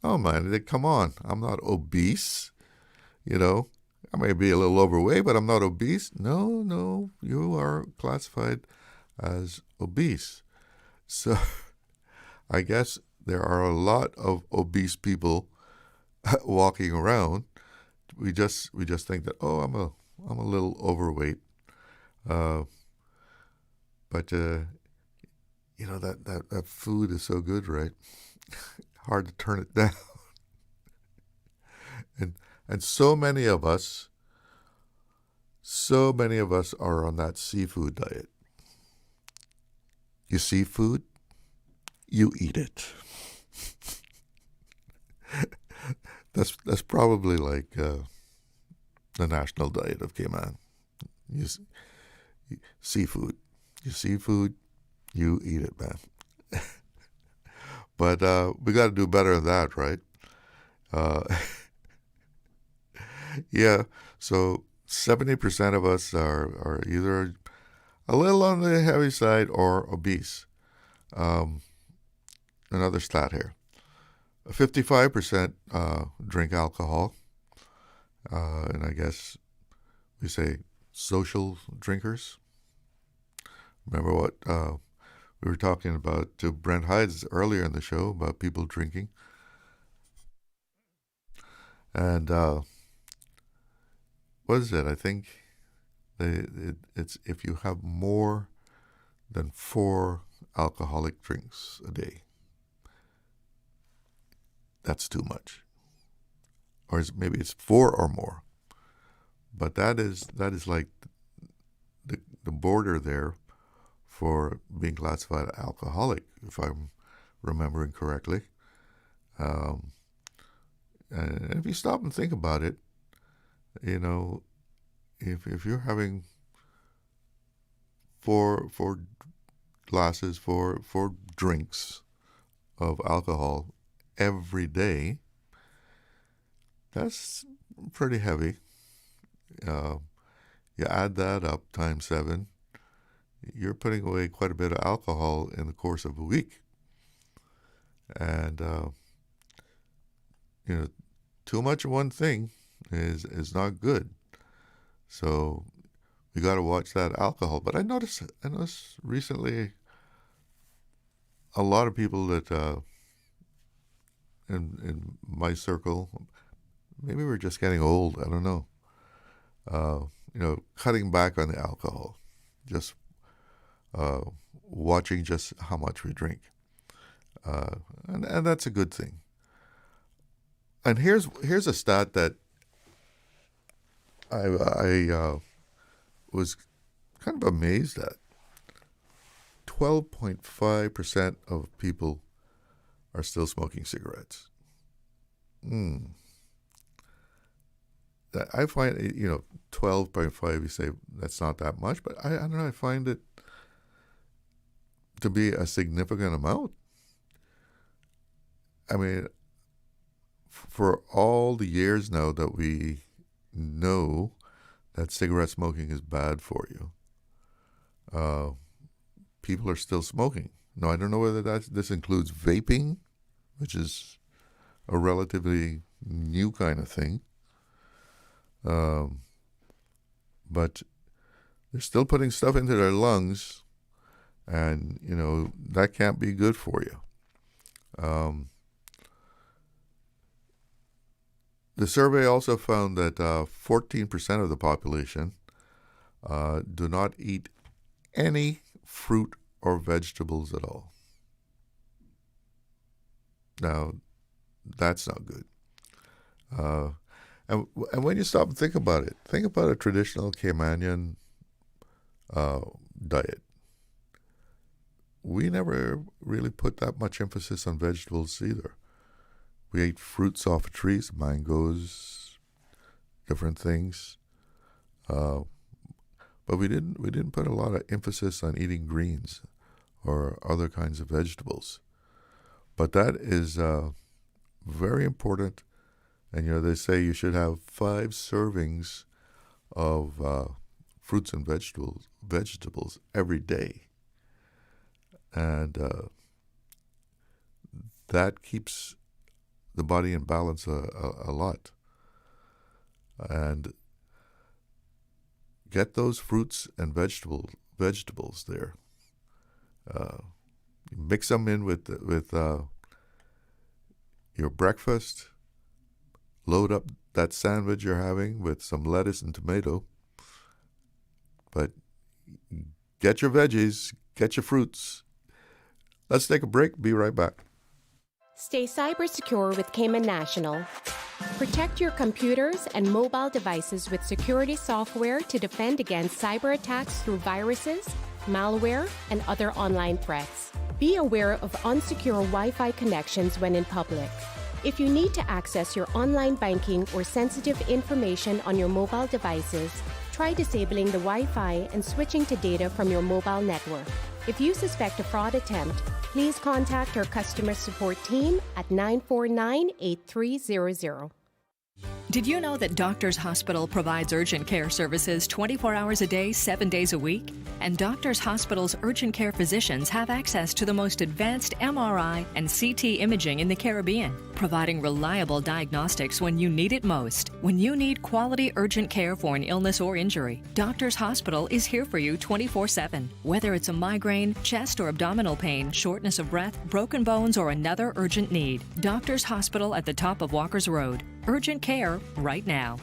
Oh man, come on! I'm not obese. I may be a little overweight, but I'm not obese. No, you are classified as obese. So I guess there are a lot of obese people walking around. We just think that, oh, I'm a little overweight, but that food is so good, right? Hard to turn it down. And so many of us are on that seafood diet. You see food, you eat it. That's probably like the national diet of Cayman. Seafood. You see food, you eat it, man. But we got to do better than that, right? Yeah, so 70% of us are either a little on the heavy side or obese. Another stat here. 55% drink alcohol, and I guess we say social drinkers. Remember what we were talking about to Brent Hydes earlier in the show about people drinking. And what is it? I think it's if you have more than 4 alcoholic drinks a day, that's too much. Or maybe it's 4 or more. But that is like the border there for being classified alcoholic, if I'm remembering correctly. And if you stop and think about it, if you're having four glasses, four drinks of alcohol every day, that's pretty heavy. You add that up times 7, you're putting away quite a bit of alcohol in the course of a week. And too much of one thing is not good. So we got to watch that alcohol. But I noticed recently a lot of people that in my circle, maybe we're just getting old, I don't know, cutting back on the alcohol, just watching just how much we drink. And that's a good thing. And here's a stat that I was kind of amazed at. 12.5% of people are still smoking cigarettes. I find, 12.5, you say that's not that much, but I don't know, I find it to be a significant amount. I mean, for all the years now that we know that cigarette smoking is bad for you, people are still smoking. Now, I don't know whether this includes vaping, which is a relatively new kind of thing. But they're still putting stuff into their lungs, and, that can't be good for you. The survey also found that 14% of the population do not eat any fruit or vegetables at all. Now, that's not good. And when you stop and think about it, think about a traditional Caymanian diet. We never really put that much emphasis on vegetables either. We ate fruits off of trees, mangoes, different things. But but we didn't put a lot of emphasis on eating greens or other kinds of vegetables. But that is very important. And they say you should have 5 servings of fruits and vegetables every day, and that keeps the body in balance a lot. And get those fruits and vegetables there. Mix them in with your breakfast. Load up that sandwich you're having with some lettuce and tomato. But get your veggies, get your fruits. Let's take a break. Be right back. Stay cyber secure with Cayman National. Protect your computers and mobile devices with security software to defend against cyber attacks through viruses, malware, and other online threats. Be aware of unsecure Wi-Fi connections when in public. If you need to access your online banking or sensitive information on your mobile devices, try disabling the Wi-Fi and switching to data from your mobile network. If you suspect a fraud attempt, please contact our customer support team at 949-8300. Did you know that Doctors Hospital provides urgent care services 24 hours a day, 7 days a week? And Doctors Hospital's urgent care physicians have access to the most advanced MRI and CT imaging in the Caribbean, providing reliable diagnostics when you need it most. When you need quality urgent care for an illness or injury, Doctors Hospital is here for you 24/7. Whether it's a migraine, chest or abdominal pain, shortness of breath, broken bones, or another urgent need, Doctors Hospital at the top of Walker's Road. Urgent care right now.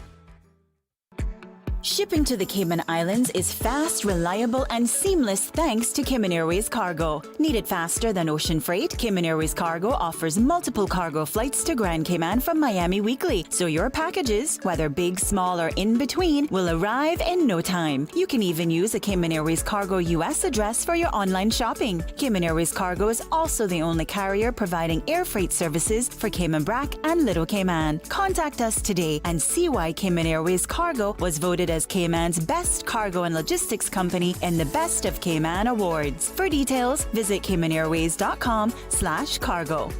Shipping to the Cayman Islands is fast, reliable, and seamless thanks to Cayman Airways Cargo. Need it faster than ocean freight? Cayman Airways Cargo offers multiple cargo flights to Grand Cayman from Miami weekly, so your packages, whether big, small, or in between, will arrive in no time. You can even use a Cayman Airways Cargo US address for your online shopping. Cayman Airways Cargo is also the only carrier providing air freight services for Cayman Brac and Little Cayman. Contact us today and see why Cayman Airways Cargo was voted as Cayman's best cargo and logistics company in the Best of Cayman Awards. For details, visit CaymanAirways.com/cargo.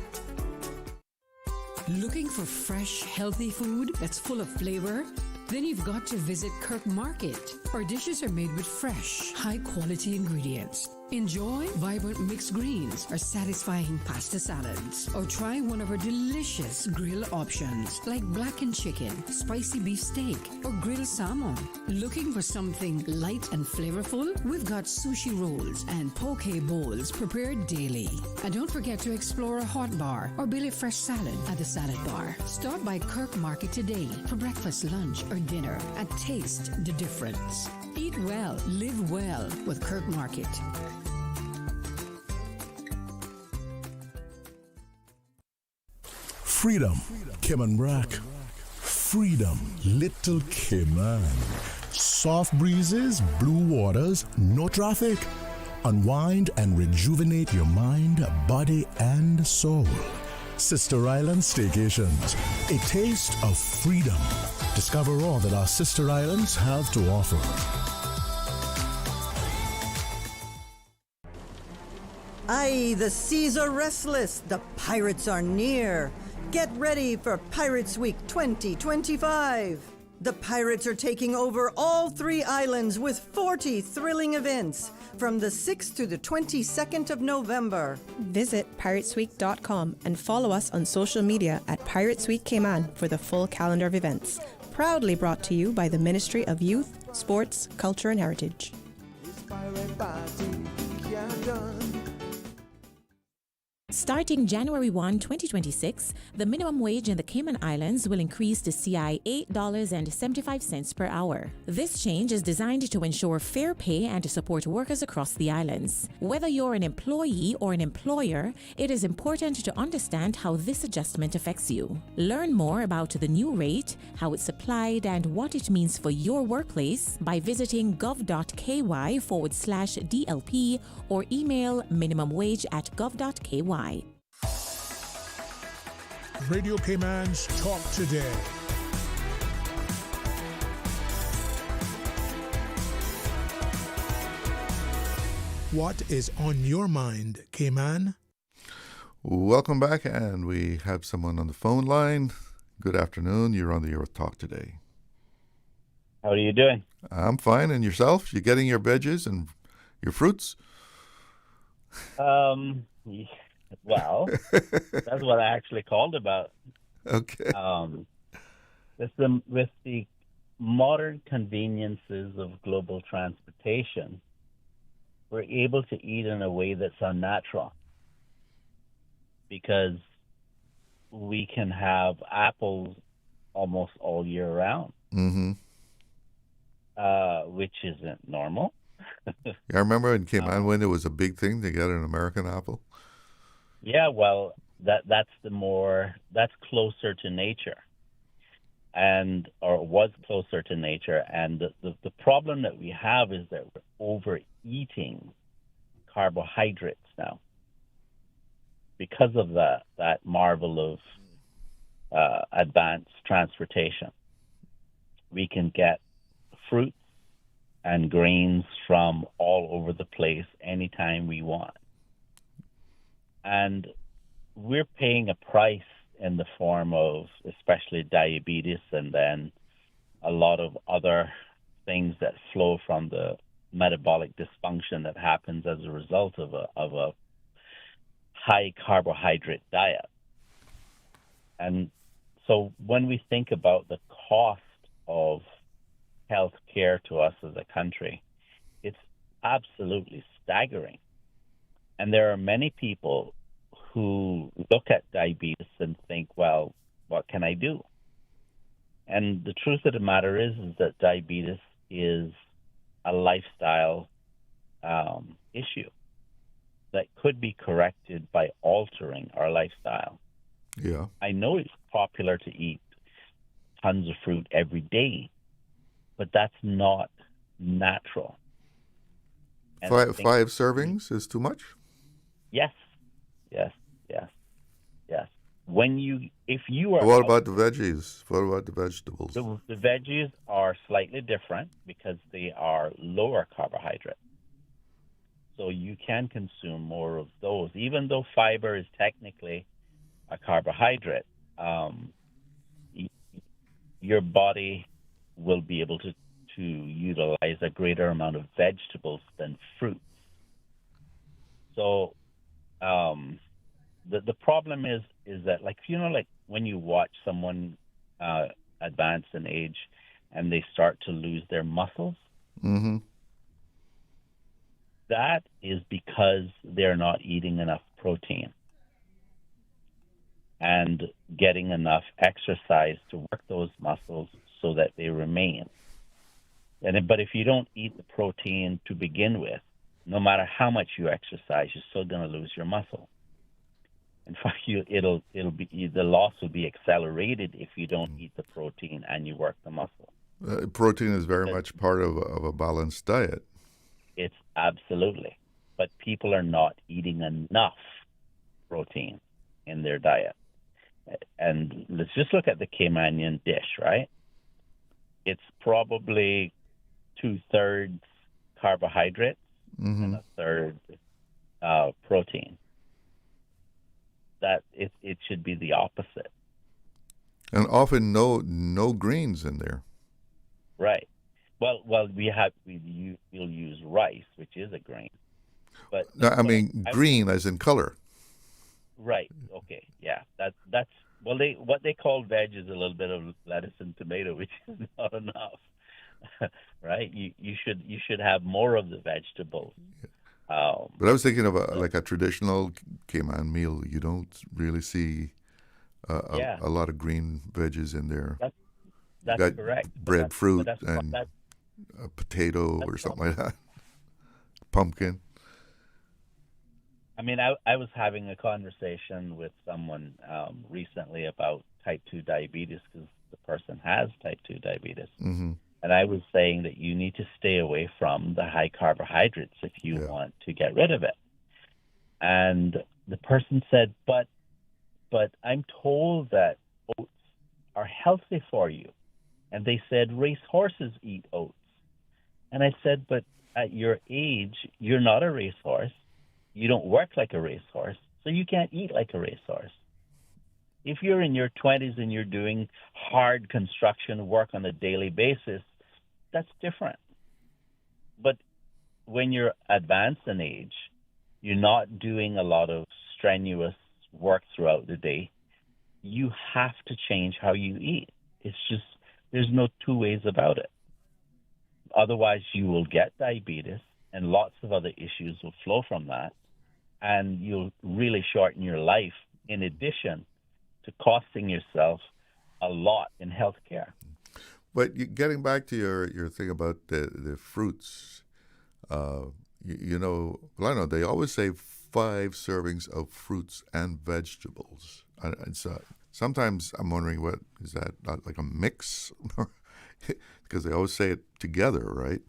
Looking for fresh, healthy food that's full of flavor? Then you've got to visit Kirk Market. Our dishes are made with fresh, high-quality ingredients. Enjoy vibrant mixed greens or satisfying pasta salads. Or try one of our delicious grill options like blackened chicken, spicy beef steak, or grilled salmon. Looking for something light and flavorful? We've got sushi rolls and poke bowls prepared daily. And don't forget to explore a hot bar or Billy Fresh salad at the salad bar. Stop by Kirk Market today for breakfast, lunch, or dinner and taste the difference. Eat well, live well with Kirk Market. Freedom, Cayman Brac. Freedom, Little Cayman. Soft breezes, blue waters, no traffic. Unwind and rejuvenate your mind, body, and soul. Sister Island Staycations, a taste of freedom. Discover all that our sister islands have to offer. Aye, the seas are restless, the pirates are near. Get ready for Pirates Week 2025. The pirates are taking over all 3 islands with 40 thrilling events from the 6th to the 22nd of November. Visit piratesweek.com and follow us on social media at Pirates Week Cayman for the full calendar of events. Proudly brought to you by the Ministry of Youth, Sports, Culture and Heritage. Starting January 1, 2026, the minimum wage in the Cayman Islands will increase to CI $8.75 per hour. This change is designed to ensure fair pay and to support workers across the islands. Whether you're an employee or an employer, it is important to understand how this adjustment affects you. Learn more about the new rate, how it's applied, and what it means for your workplace by visiting gov.ky/DLP or email minimumwage@gov.ky. Radio Cayman's Talk Today. What is on your mind, Cayman? Welcome back, and we have someone on the phone line. Good afternoon. You're on the Earth Talk today. How are you doing? I'm fine. And yourself? You getting your veggies and your fruits? Well, that's what I actually called about. Okay. With the modern conveniences of global transportation, we're able to eat in a way that's unnatural because we can have apples almost all year round, which isn't normal. Yeah, I remember in Cayman when it was a big thing to get an American apple. Yeah, well, that's closer to nature, or was closer to nature. And the problem that we have is that we're overeating carbohydrates now because of that marvel of advanced transportation. We can get fruits and grains from all over the place anytime we want. And we're paying a price in the form of especially diabetes and then a lot of other things that flow from the metabolic dysfunction that happens as a result of a high carbohydrate diet. And so when we think about the cost of health care to us as a country, it's absolutely staggering. And there are many people who look at diabetes and think, well, what can I do? And the truth of the matter is that diabetes is a lifestyle issue that could be corrected by altering our lifestyle. Yeah. I know it's popular to eat tons of fruit every day, but that's not natural. And Five servings is too much? Yes. If you are... What about the veggies? What about the vegetables? The veggies are slightly different because they are lower carbohydrate. So you can consume more of those. Even though fiber is technically a carbohydrate, your body will be able to utilize a greater amount of vegetables than fruits. So the problem is that, like when you watch someone advance in age and they start to lose their muscles, that is because they're not eating enough protein and getting enough exercise to work those muscles so that they remain. But if you don't eat the protein to begin with, no matter how much you exercise, you're still going to lose your muscle. In fact, the loss will be accelerated if you don't eat the protein and you work the muscle. Protein is very much part of a balanced diet. It's absolutely. But people are not eating enough protein in their diet. And let's just look at the Caymanian dish, right? It's probably 2/3 carbohydrates and a third protein. That it should be the opposite. And often no greens in there. Right. Well, we'll use rice, which is a grain. But no, I mean green as in color. Right. Okay. Yeah. That's what they call veg is a little bit of lettuce and tomato, which is not enough. Right. You should have more of the vegetables. But I was thinking of a traditional Cayman meal. You don't really see a lot of green veggies in there. That's correct. Breadfruit and a potato or something like that. Pumpkin. I mean, I was having a conversation with someone recently about type 2 diabetes because the person has type 2 diabetes. And I was saying that you need to stay away from the high carbohydrates if you want to get rid of it. And the person said, but I'm told that oats are healthy for you. And they said racehorses eat oats. And I said, but at your age, you're not a racehorse. You don't work like a racehorse, so you can't eat like a racehorse. If you're in your 20s and you're doing hard construction work on a daily basis, that's different. But when you're advanced in age, you're not doing a lot of strenuous work throughout the day. You have to change how you eat. It's just, there's no two ways about it. Otherwise, you will get diabetes, and lots of other issues will flow from that, and you'll really shorten your life in addition to costing yourself a lot in healthcare. But getting back to your thing about the fruits, you know, they always say 5 servings of fruits and vegetables. And so sometimes I'm wondering, what is that, not like a mix? Because they always say it together, right?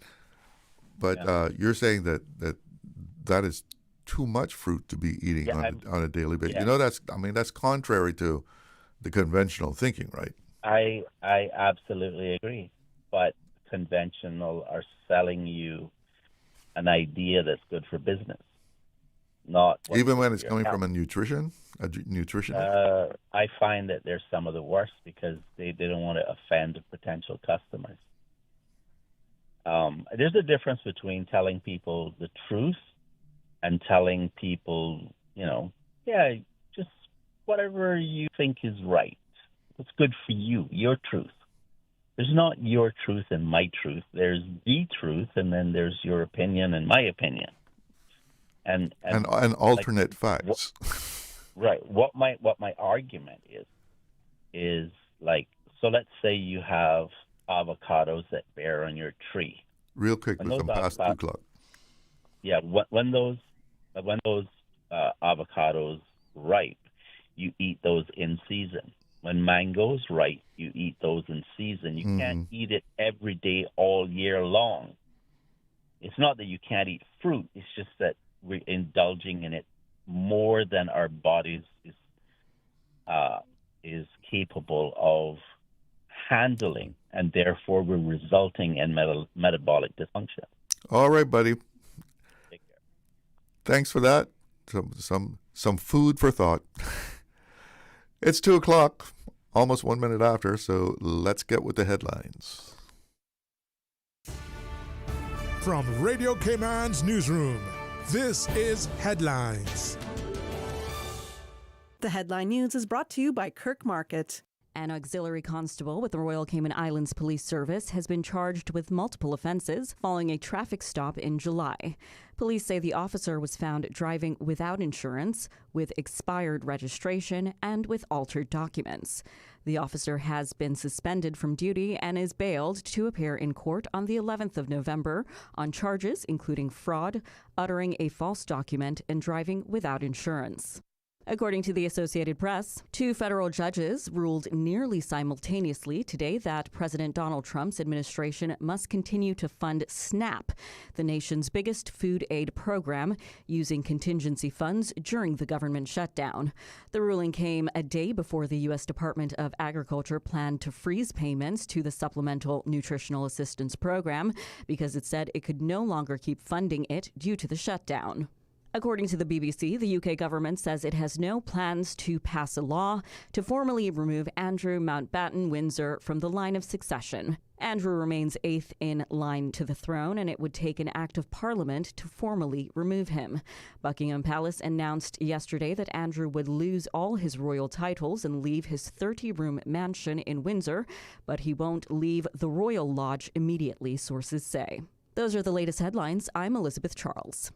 But you're saying that is too much fruit to be eating on a daily basis. Yeah. You know, that's contrary to the conventional thinking, right? I absolutely agree. But conventional are selling you an idea that's good for business. Not even when it's coming from a nutritionist? I find that they're some of the worst because they don't want to offend potential customers. There's a difference between telling people the truth and telling people, just whatever you think is right. What's good for you, your truth. There's not your truth and my truth. There's the truth, and then there's your opinion and my opinion. And alternate facts. Right. What my argument is like, so let's say you have avocados that bear on your tree. Real quick, because I'm past 2 o'clock. Yeah, when those avocados ripe, you eat those in season. When mangoes ripe, you eat those in season. You can't eat it every day all year long. It's not that you can't eat fruit. It's just that we're indulging in it more than our bodies is capable of handling, and therefore we're resulting in metabolic dysfunction. All right, buddy. Take care. Thanks for that. Some food for thought. It's 2 o'clock, almost 1 minute after, so let's get with the headlines. From Radio Cayman's newsroom, this is Headlines. The headline news is brought to you by Kirk Market. An auxiliary constable with the Royal Cayman Islands Police Service has been charged with multiple offences following a traffic stop in July. Police say the officer was found driving without insurance, with expired registration, and with altered documents. The officer has been suspended from duty and is bailed to appear in court on the 11th of November on charges including fraud, uttering a false document, and driving without insurance. According to the Associated Press, 2 federal judges ruled nearly simultaneously today that President Donald Trump's administration must continue to fund SNAP, the nation's biggest food aid program, using contingency funds during the government shutdown. The ruling came a day before the U.S. Department of Agriculture planned to freeze payments to the Supplemental Nutritional Assistance Program because it said it could no longer keep funding it due to the shutdown. According to the BBC, the UK government says it has no plans to pass a law to formally remove Andrew Mountbatten Windsor from the line of succession. Andrew remains 8th in line to the throne, and it would take an act of Parliament to formally remove him. Buckingham Palace announced yesterday that Andrew would lose all his royal titles and leave his 30-room mansion in Windsor, but he won't leave the Royal Lodge immediately, sources say. Those are the latest headlines. I'm Elizabeth Charles.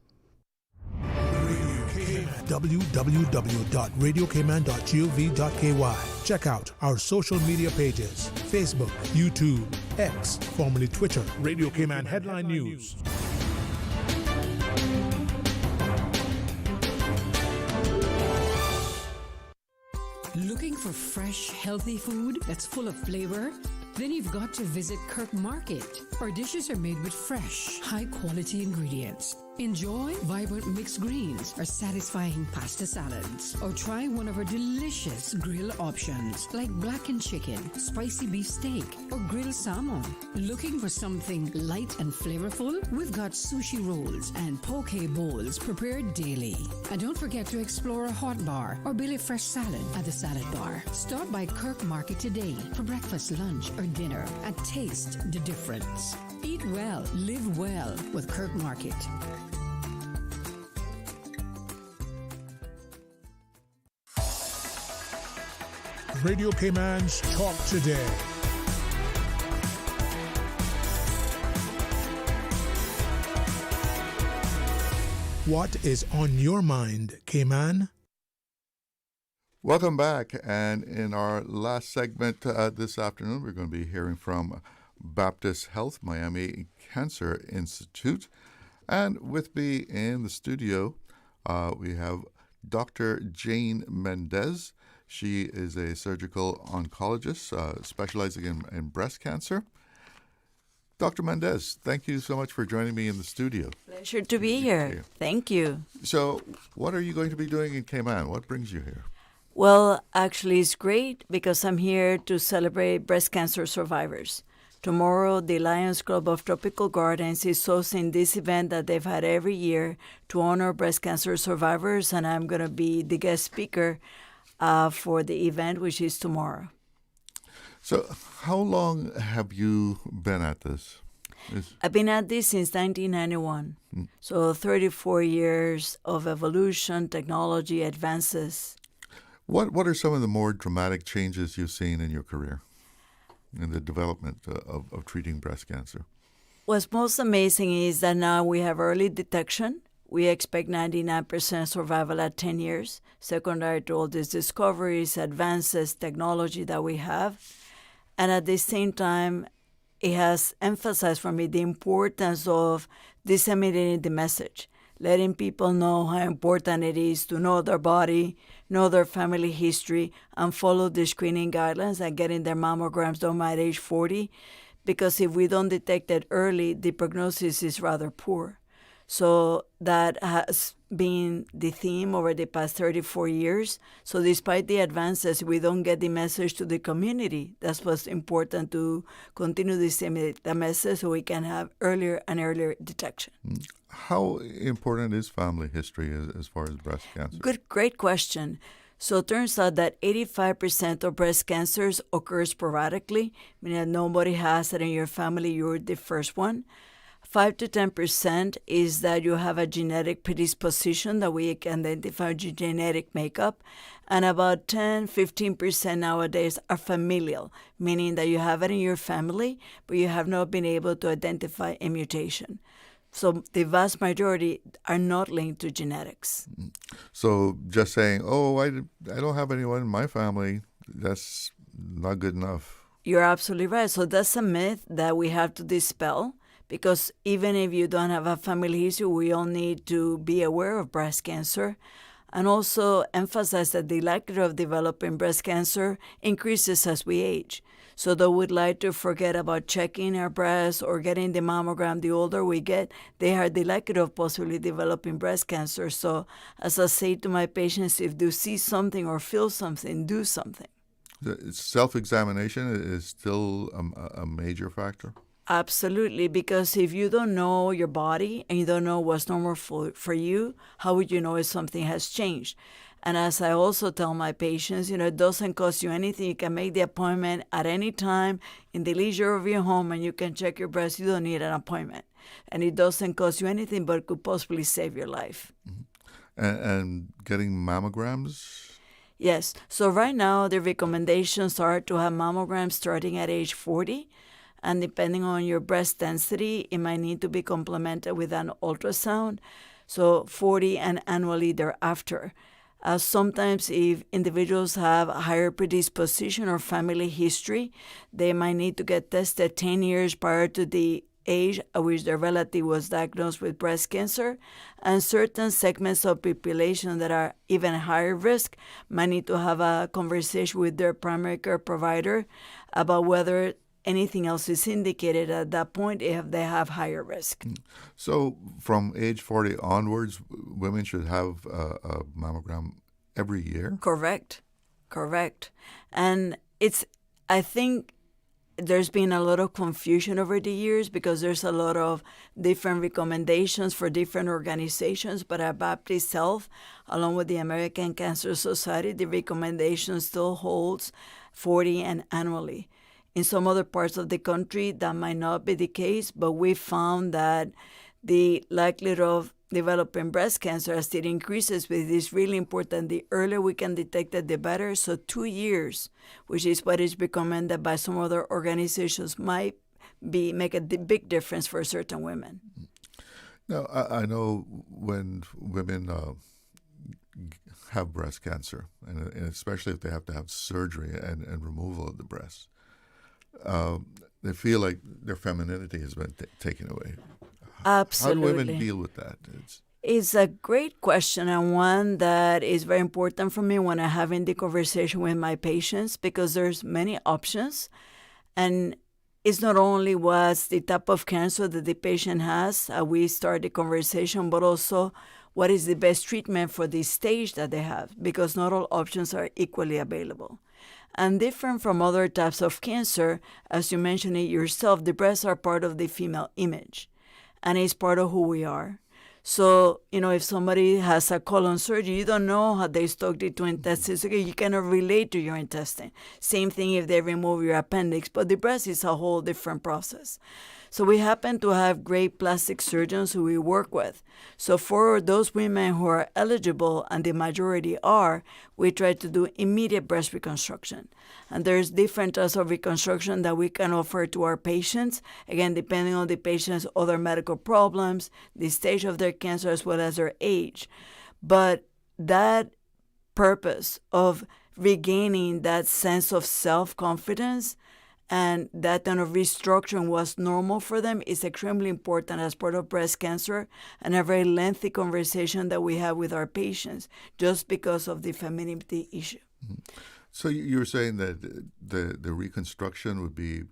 www.radiocayman.gov.ky. Check out our social media pages: Facebook, YouTube, X, formerly Twitter, Radio Cayman Headline News. Looking for fresh, healthy food that's full of flavor? Then you've got to visit Kirk Market. Our dishes are made with fresh, high-quality ingredients. Enjoy vibrant mixed greens or satisfying pasta salads. Or try one of our delicious grill options like blackened chicken, spicy beef steak, or grilled salmon. Looking for something light and flavorful? We've got sushi rolls and poke bowls prepared daily. And don't forget to explore a hot bar or Billy Fresh salad at the salad bar. Stop by Kirk Market today for breakfast, lunch, or dinner and taste the difference. Eat well, live well with Kirk Market. Radio Cayman's Talk Today. What is on your mind, Cayman? Welcome back. And in our last segment this afternoon, we're going to be hearing from Baptist Health Miami Cancer Institute. And with me in the studio, we have Dr. Jane Mendez. She is a surgical oncologist specializing in breast cancer. Dr. Mendez, thank you so much for joining me in the studio. Pleasure to be here. Thank you. So, what are you going to be doing in Cayman? What brings you here? Well, actually, it's great because I'm here to celebrate breast cancer survivors. Tomorrow, the Lions Club of Tropical Gardens is hosting this event that they've had every year to honor breast cancer survivors, and I'm going to be the guest speaker for the event, which is tomorrow. So, how long have you been at this? I've been at this since 1991. So 34 years of evolution, technology, advances. What are some of the more dramatic changes you've seen in your career in the development of treating breast cancer? What's most amazing is that now we have early detection. We expect 99% survival at 10 years. Secondary to all these discoveries, advances, technology that we have. And at the same time, it has emphasized for me the importance of disseminating the message, letting people know how important it is to know their body, know their family history, and follow the screening guidelines and getting their mammograms done at age 40. Because if we don't detect it early, the prognosis is rather poor. So that has been the theme over the past 34 years. So despite the advances, we don't get the message to the community. That's what's important, to continue to disseminate the message so we can have earlier and earlier detection. How important is family history as far as breast cancer? Great question. So it turns out that 85% of breast cancers occur sporadically, meaning that nobody has it in your family, you're the first one. 5 to 10% is that you have a genetic predisposition that we can identify genetic makeup. And about 10-15% nowadays are familial, meaning that you have it in your family, but you have not been able to identify a mutation. So the vast majority are not linked to genetics. So just saying, oh, I don't have anyone in my family, that's not good enough. You're absolutely right. So that's a myth that we have to dispel. Because even if you don't have a family history, we all need to be aware of breast cancer and also emphasize that the likelihood of developing breast cancer increases as we age. So though we'd like to forget about checking our breasts or getting the mammogram, the older we get, they are the likelihood of possibly developing breast cancer. So as I say to my patients, if you see something or feel something, do something. Self-examination is still a major factor? Absolutely, because if you don't know your body and you don't know what's normal for you, how would you know if something has changed? And as I also tell my patients, it doesn't cost you anything. You can make the appointment at any time in the leisure of your home and you can check your breast. You don't need an appointment. And it doesn't cost you anything, but it could possibly save your life. Mm-hmm. And getting mammograms? Yes. So right now, the recommendations are to have mammograms starting at age 40. And depending on your breast density, it might need to be complemented with an ultrasound. So 40 and annually thereafter. Sometimes if individuals have a higher predisposition or family history, they might need to get tested 10 years prior to the age at which their relative was diagnosed with breast cancer. And certain segments of population that are even higher risk might need to have a conversation with their primary care provider about whether anything else is indicated at that point if they have higher risk. So from age 40 onwards, women should have a mammogram every year? Correct. And I think there's been a lot of confusion over the years because there's a lot of different recommendations for different organizations, but at Baptist Health, along with the American Cancer Society, the recommendation still holds 40 and annually. In some other parts of the country, that might not be the case, but we found that the likelihood of developing breast cancer as it increases with is really important. The earlier we can detect it, the better. So 2 years, which is what is recommended by some other organizations, might make a big difference for certain women. Now, I know when women have breast cancer, and especially if they have to have surgery and removal of the breast, they feel like their femininity has been taken away. Absolutely. How do women deal with that? It's a great question, and one that is very important for me when I'm having the conversation with my patients, because there's many options. And it's not only what's the type of cancer that the patient has, we start the conversation, but also what is the best treatment for the stage that they have, because not all options are equally available. And different from other types of cancer, as you mentioned it yourself, the breasts are part of the female image, and it's part of who we are. So, if somebody has a colon surgery, you don't know how they stuck the two intestines. Okay, you cannot relate to your intestine. Same thing if they remove your appendix, but the breast is a whole different process. So we happen to have great plastic surgeons who we work with. So for those women who are eligible, and the majority are, we try to do immediate breast reconstruction. And there's different types of reconstruction that we can offer to our patients, again, depending on the patient's other medical problems, the stage of their cancer, as well as their age. But that purpose of regaining that sense of self-confidence and that kind of restructuring was normal for them is extremely important as part of breast cancer, and a very lengthy conversation that we have with our patients just because of the femininity issue. Mm-hmm. So you're saying that the reconstruction would be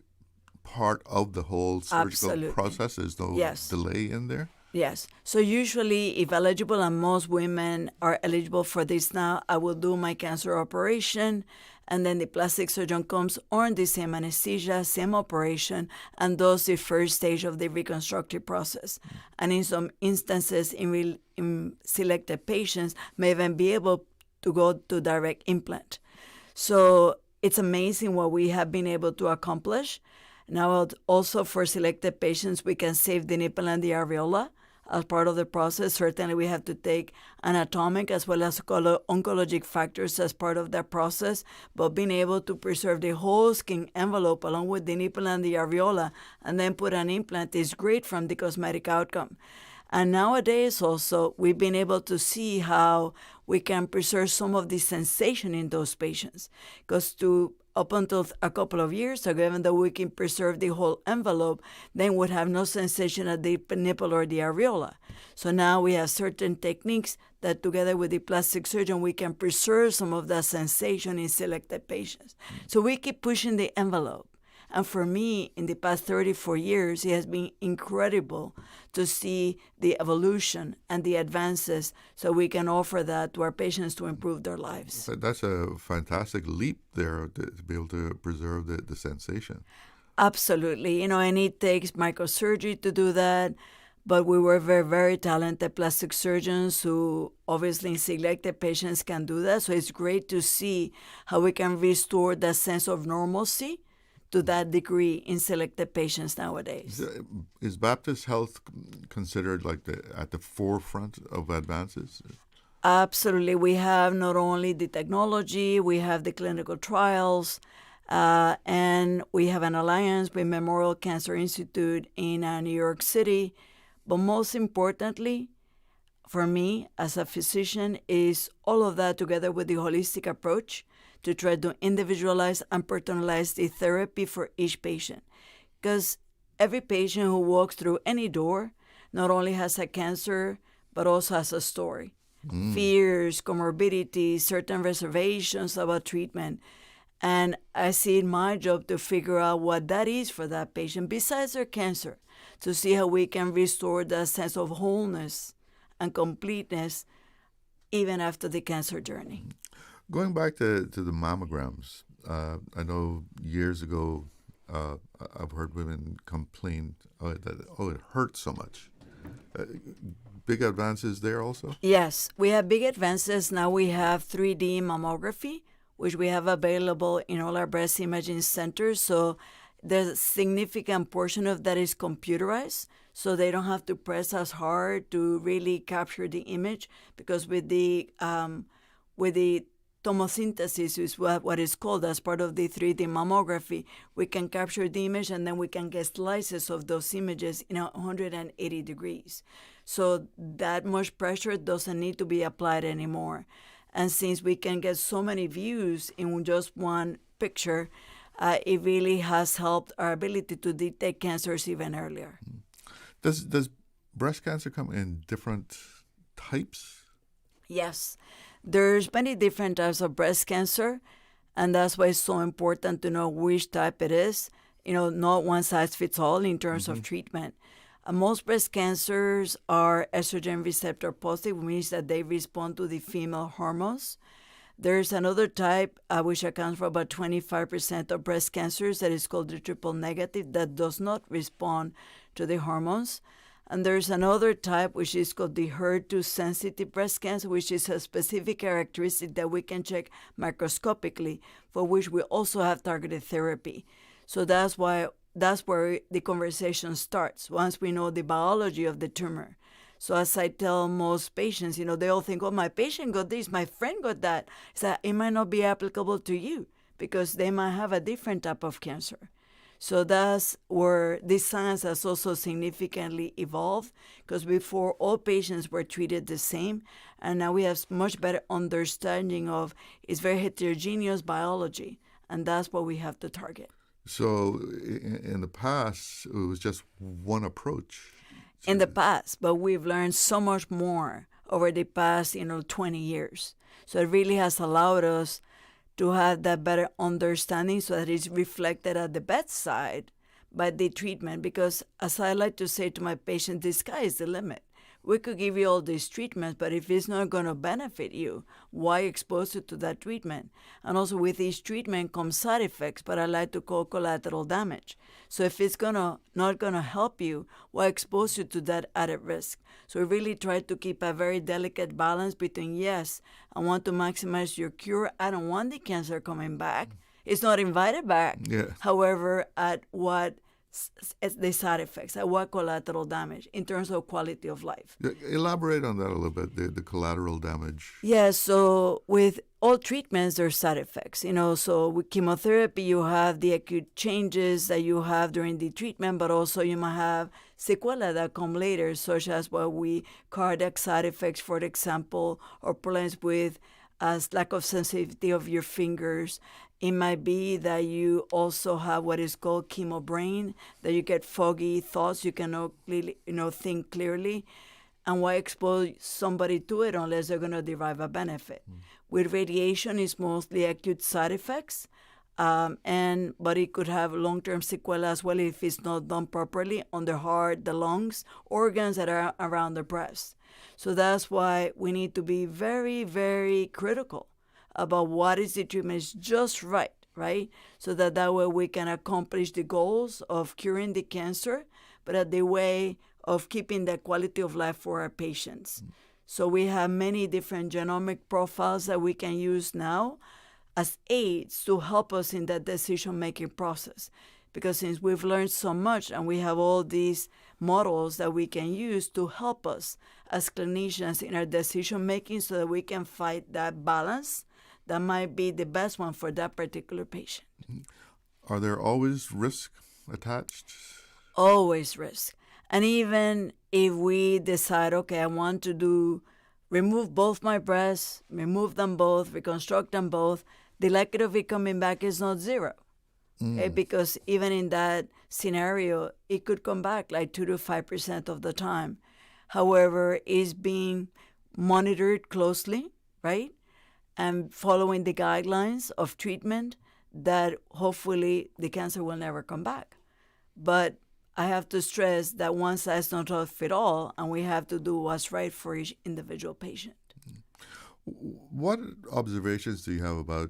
part of the whole surgical Absolutely. process? There's no delay in there? Yes. So usually, if eligible, and most women are eligible for this now, I will do my cancer operation, and then the plastic surgeon comes on the same anesthesia, same operation, and does the first stage of the reconstructive process. And in some instances, in selected patients, may even be able to go to direct implant. So it's amazing what we have been able to accomplish. Now, also for selected patients, we can save the nipple and the areola as part of the process. Certainly, we have to take anatomic as well as oncologic factors as part of that process, but being able to preserve the whole skin envelope along with the nipple and the areola and then put an implant is great from the cosmetic outcome. And nowadays also, we've been able to see how we can preserve some of the sensation in those patients. Because up until a couple of years ago, even though we can preserve the whole envelope, then would have no sensation at the nipple or the areola. So now we have certain techniques that together with the plastic surgeon, we can preserve some of that sensation in selected patients. So we keep pushing the envelope. And for me, in the past 34 years, it has been incredible to see the evolution and the advances so we can offer that to our patients to improve their lives. That's a fantastic leap there to be able to preserve the sensation. Absolutely. And it takes microsurgery to do that. But we were very, very talented plastic surgeons who obviously in selected patients can do that. So it's great to see how we can restore that sense of normalcy to that degree in selected patients nowadays. Is Baptist Health considered like at the forefront of advances? Absolutely. We have not only the technology, we have the clinical trials, and we have an alliance with Memorial Cancer Institute in New York City. But most importantly, for me as a physician, is all of that together with the holistic approach to try to individualize and personalize the therapy for each patient. Because every patient who walks through any door not only has a cancer, but also has a story. Fears, comorbidities, certain reservations about treatment. And I see it my job to figure out what that is for that patient, besides their cancer, to see how we can restore that sense of wholeness and completeness even after the cancer journey. Going back to the mammograms, I know years ago I've heard women complain that it hurts so much. Big advances there also? Yes, we have big advances. Now we have 3D mammography, which we have available in all our breast imaging centers. So there's a significant portion of that is computerized, so they don't have to press as hard to really capture the image, because with the tomosynthesis is what is called as part of the 3D mammography, we can capture the image and then we can get slices of those images in 180 degrees. So that much pressure doesn't need to be applied anymore. And since we can get so many views in just one picture, it really has helped our ability to detect cancers even earlier. Does breast cancer come in different types? Yes. There's many different types of breast cancer, and that's why it's so important to know which type it is. Not one size fits all in terms of treatment. Most breast cancers are estrogen receptor positive, which means that they respond to the female hormones. There's another type, which accounts for about 25% of breast cancers, that is called the triple negative, that does not respond to the hormones. And there's another type, which is called the HER2-sensitive breast cancer, which is a specific characteristic that we can check microscopically, for which we also have targeted therapy. So that's where the conversation starts, once we know the biology of the tumor. So as I tell most patients, they all think, oh, my patient got this, my friend got that. So it might not be applicable to you, because they might have a different type of cancer. So that's where this science has also significantly evolved, because before all patients were treated the same, and now we have much better understanding of it's very heterogeneous biology, and that's what we have to target. So in the past, it was just one approach. In the past, but we've learned so much more over the past 20 years. So it really has allowed us to have that better understanding, so that it's reflected at the bedside by the treatment. Because as I like to say to my patients, the sky is the limit. We could give you all these treatments, but if it's not going to benefit you, why expose you to that treatment? And also with each treatment comes side effects, but I like to call collateral damage. So if it's not going to help you, why expose you to that added risk? So we really try to keep a very delicate balance between, yes, I want to maximize your cure. I don't want the cancer coming back. It's not invited back. Yeah. However, at what the side effects, at what collateral damage in terms of quality of life. Elaborate on that a little bit, the collateral damage. Yeah, so with all treatments, there's side effects. So with chemotherapy, you have the acute changes that you have during the treatment, but also you might have sequelae that come later, such as cardiac side effects, for example, or problems with lack of sensitivity of your fingers. It might be that you also have what is called chemo brain, that you get foggy thoughts, you cannot really, think clearly. And why expose somebody to it unless they're going to derive a benefit? With radiation, it's mostly acute side effects, but it could have long-term sequelae as well if it's not done properly on the heart, the lungs, organs that are around the breast. So that's why we need to be very, very critical about what is the treatment is just right? So that way we can accomplish the goals of curing the cancer, but at the way of keeping the quality of life for our patients. So we have many different genomic profiles that we can use now as aids to help us in that decision-making process. Because since we've learned so much and we have all these models that we can use to help us as clinicians in our decision-making, so that we can find that balance that might be the best one for that particular patient. Are there always risks attached? Always risk. And even if we decide, okay, I want to remove both my breasts, remove them both, reconstruct them both, the likelihood of it coming back is not zero. Okay? Because even in that scenario, it could come back like 2 to 5% of the time. However, it's being monitored closely, right? And following the guidelines of treatment that hopefully the cancer will never come back. But I have to stress that one size does not fit all, and we have to do what's right for each individual patient. What observations do you have about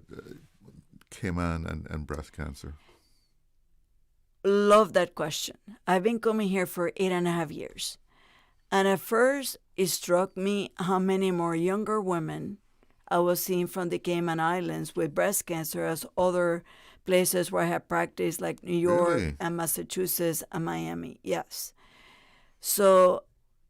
Cayman and breast cancer? Love that question. I've been coming here for 8.5 years. And at first, it struck me how many more younger women I was seeing from the Cayman Islands with breast cancer as other places where I have practiced, like New York Really? and Massachusetts and Miami. Yes. So,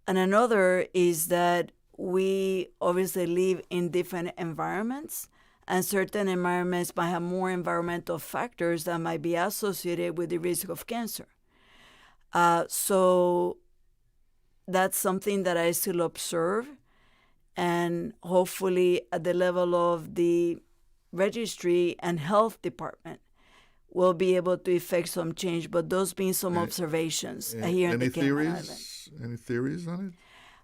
and another is that we obviously live in different environments, and certain environments might have more environmental factors that might be associated with the risk of cancer. So that's something that I still observe, and hopefully at the level of the registry and health department, we'll be able to effect some change. But those being some observations here in the Cayman Islands. Any theories on it?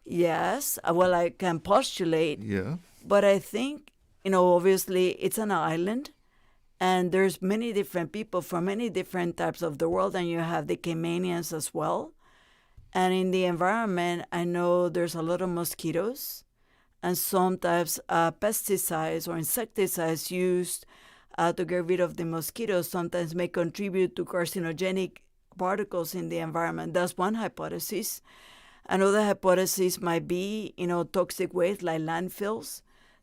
Yes, well, I can postulate. Yeah. But I think, obviously it's an island, and there's many different people from many different types of the world, and you have the Caymanians as well. And in the environment, I know there's a lot of mosquitoes, and sometimes pesticides or insecticides used to get rid of the mosquitoes sometimes may contribute to carcinogenic particles in the environment. That's one hypothesis. Another hypothesis might be, toxic waste like landfills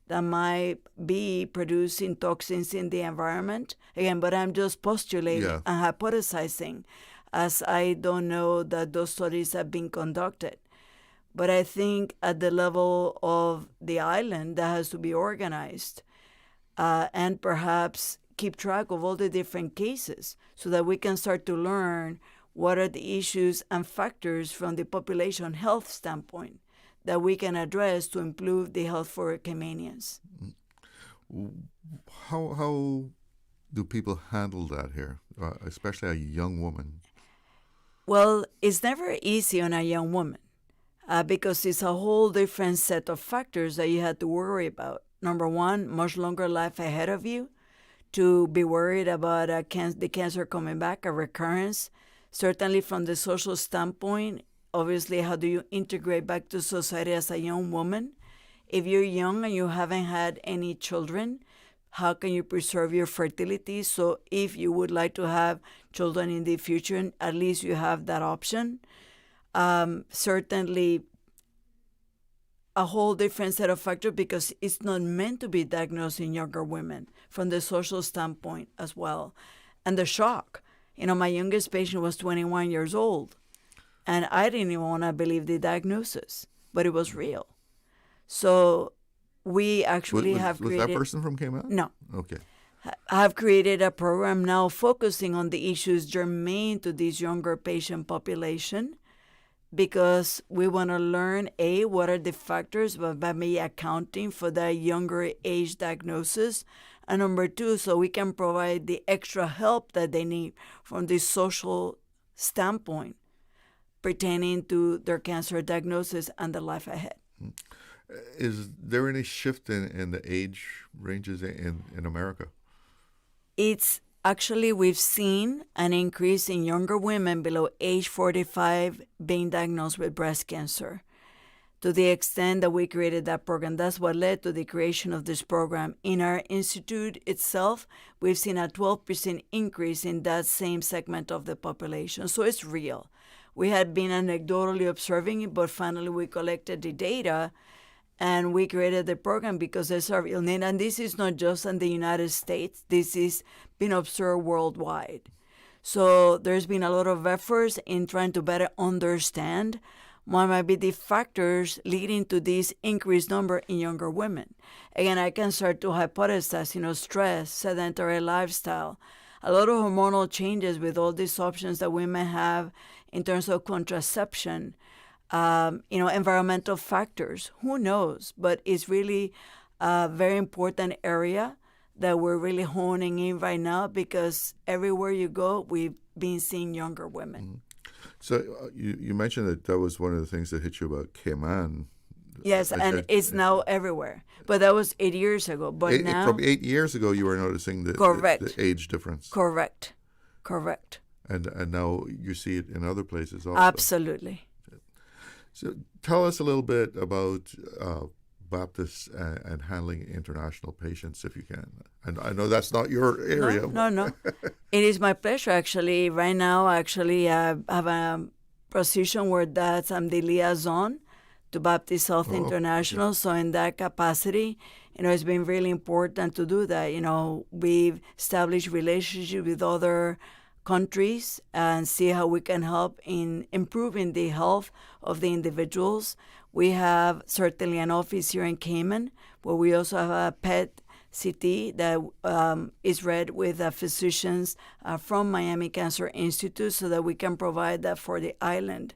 that might be producing toxins in the environment. Again, but I'm just postulating and hypothesizing, as I don't know that those studies have been conducted. But I think at the level of the island, that has to be organized and perhaps keep track of all the different cases so that we can start to learn what are the issues and factors from the population health standpoint that we can address to improve the health for Caymanians. How do people handle that here, especially a young woman? Well, it's never easy on a young woman because it's a whole different set of factors that you have to worry about. Number one, much longer life ahead of you, to be worried about the cancer coming back, a recurrence. Certainly from the social standpoint, obviously, how do you integrate back to society as a young woman? If you're young and you haven't had any children, how can you preserve your fertility? So if you would like to have children in the future, at least you have that option. Certainly a whole different set of factors because it's not meant to be diagnosed in younger women from the social standpoint as well. And the shock. My youngest patient was 21 years old, and I didn't even want to believe the diagnosis, but it was real. So we actually have created... Was that person from Cayman? No. Okay. I have created a program now focusing on the issues germane to this younger patient population because we want to learn, A, what are the factors that may be accounting for that younger age diagnosis, and number two, so we can provide the extra help that they need from the social standpoint pertaining to their cancer diagnosis and the life ahead. Is there any shift in the age ranges in America? It's actually, we've seen an increase in younger women below age 45 being diagnosed with breast cancer. To the extent that we created that program, that's what led to the creation of this program. In our institute itself, we've seen a 12% increase in that same segment of the population. So it's real. We had been anecdotally observing it, but finally we collected the data and we created the program because there's a real need. And this is not just in the United States. This is been observed worldwide. So there's been a lot of efforts in trying to better understand what might be the factors leading to this increased number in younger women. Again, I can start to hypothesize, stress, sedentary lifestyle, a lot of hormonal changes with all these options that women have in terms of contraception, environmental factors. Who knows? But it's really a very important area that we're really honing in right now because everywhere you go, we've been seeing younger women. Mm-hmm. So you mentioned that was one of the things that hit you about Cayman, Yes, and it's now everywhere. But that was 8 years ago. But now, from 8 years ago, you were noticing correct, the age difference. Correct. And now you see it in other places also. Absolutely. So tell us a little bit about Baptist and handling international patients, if you can. And I know that's not your area. No. It is my pleasure, actually. Right now, I have a position where I'm the liaison to Baptist Health International. Okay. So in that capacity, it's been really important to do that. We've established relationships with other countries and see how we can help in improving the health of the individuals. We have certainly an office here in Cayman, where we also have a PET CT that is read with physicians from Miami Cancer Institute so that we can provide that for the island.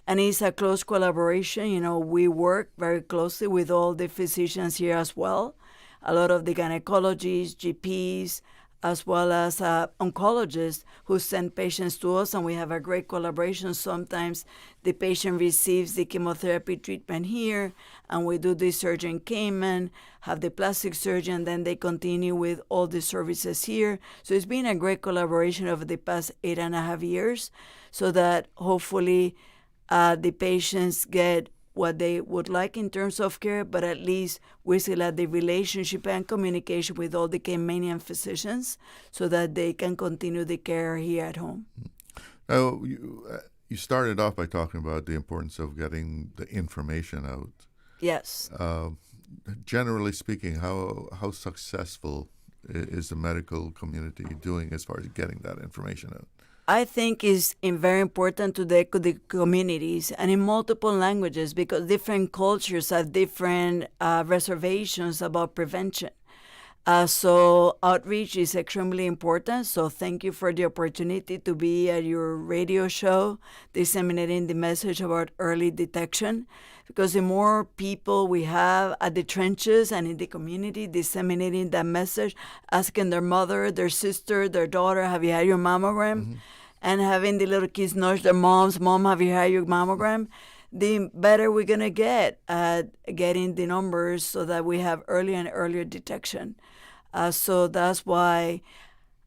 And it's a close collaboration. We work very closely with all the physicians here as well. A lot of the gynecologists, GPs, as well as oncologists who send patients to us, and we have a great collaboration. Sometimes the patient receives the chemotherapy treatment here, and we do the surgery in Cayman, have the plastic surgeon, then they continue with all the services here. So it's been a great collaboration over the past 8.5 years, so that hopefully the patients get what they would like in terms of care, but at least we still have the relationship and communication with all the Caymanian physicians so that they can continue the care here at home. Now, you started off by talking about the importance of getting the information out. Yes. Generally speaking, how successful is the medical community doing as far as getting that information out? I think it's very important to the communities and in multiple languages, because different cultures have different reservations about prevention. So outreach is extremely important. So thank you for the opportunity to be at your radio show, disseminating the message about early detection. Because the more people we have at the trenches and in the community disseminating that message, asking their mother, their sister, their daughter, have you had your mammogram? Mm-hmm. And having the little kids nudge their moms, Mom, have you had your mammogram? The better we're going to get at getting the numbers so that we have earlier and earlier detection. So that's why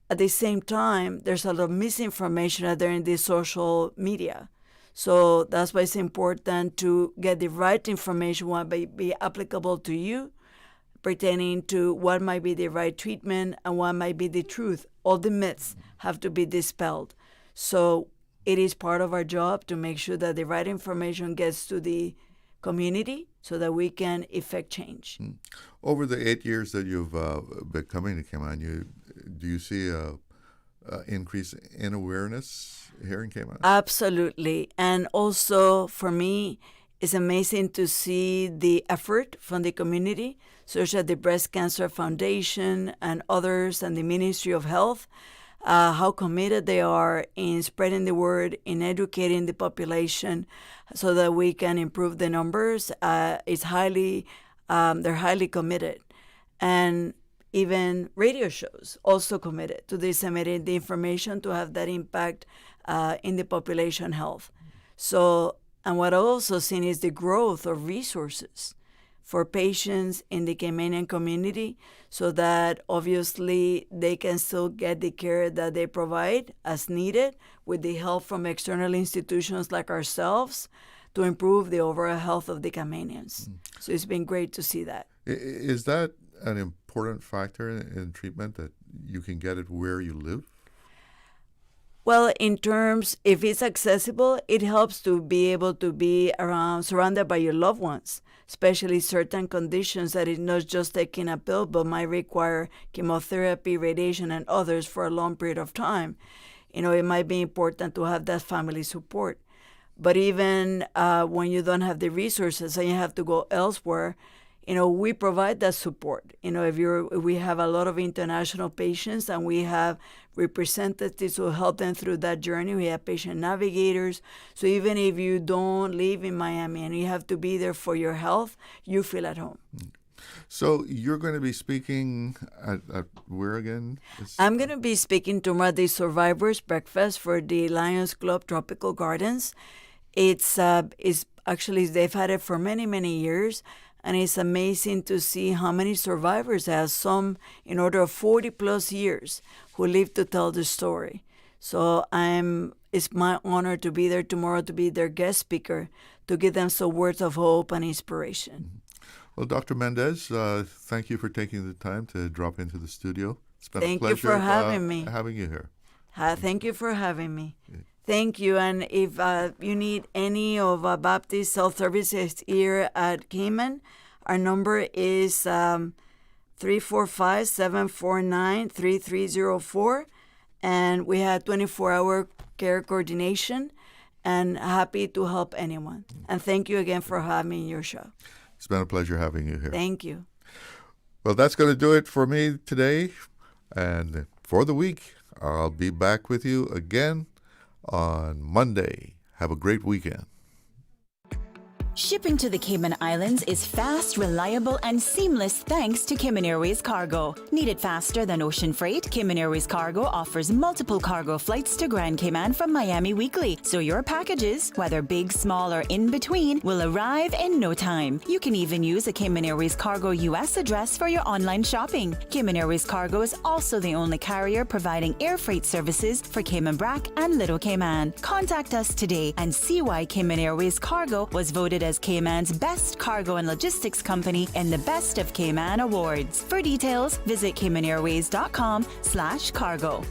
at the same time, there's a lot of misinformation out there in the social media. So that's why it's important to get the right information, what may be applicable to you, pertaining to what might be the right treatment and what might be the truth. All the myths have to be dispelled. So it is part of our job to make sure that the right information gets to the community so that we can effect change. Over the 8 years that you've been coming to Cayman, do you see an increase in awareness here in Cayman? Absolutely. And also for me, it's amazing to see the effort from the community, such as the Breast Cancer Foundation and others and the Ministry of Health, how committed they are in spreading the word, in educating the population so that we can improve the numbers. They're highly committed. And even radio shows also committed to disseminating the information to have that impact in the population health. So, and what I've also seen is the growth of resources for patients in the Caymanian community so that obviously they can still get the care that they provide as needed with the help from external institutions like ourselves to improve the overall health of the Caymanians. So it's been great to see that. Is that an important factor in treatment, that you can get it where you live? Well, in terms, if it's accessible, it helps to be able to be surrounded by your loved ones, especially certain conditions that is not just taking a pill, but might require chemotherapy, radiation, and others for a long period of time. It might be important to have that family support. But even when you don't have the resources and you have to go elsewhere, we provide that support. We have a lot of international patients and we have representatives who help them through that journey. We have patient navigators. So even if you don't live in Miami and you have to be there for your health, you feel at home. So you're going to be speaking at where again? I'm going to be speaking tomorrow at the Survivors Breakfast for the Lions Club Tropical Gardens. it's actually they've had it for many, many years, and it's amazing to see how many survivors have, some in order of 40 plus years, who live to tell the story. So it's my honor to be there tomorrow to be their guest speaker, to give them some words of hope and inspiration. Well, Dr. Mendez, thank you for taking the time to drop into the studio. It's been a pleasure. Thank you for having me. Having you here. Thank you for having me. Thank you. And if you need any of Baptist Health Services here at Cayman, our number is 345-749-3304. And we have 24-hour care coordination, and happy to help anyone. And thank you again for having me in your show. It's been a pleasure having you here. Thank you. Well, that's going to do it for me today. And for the week, I'll be back with you again on Monday. Have a great weekend. Shipping to the Cayman Islands is fast, reliable, and seamless thanks to Cayman Airways Cargo. Need it faster than ocean freight? Cayman Airways Cargo offers multiple cargo flights to Grand Cayman from Miami weekly, so your packages, whether big, small, or in between, will arrive in no time. You can even use a Cayman Airways Cargo US address for your online shopping. Cayman Airways Cargo is also the only carrier providing air freight services for Cayman Brac and Little Cayman. Contact us today and see why Cayman Airways Cargo was voted as Cayman's best cargo and logistics company in the Best of Cayman Awards. For details, visit caymanairways.com/cargo.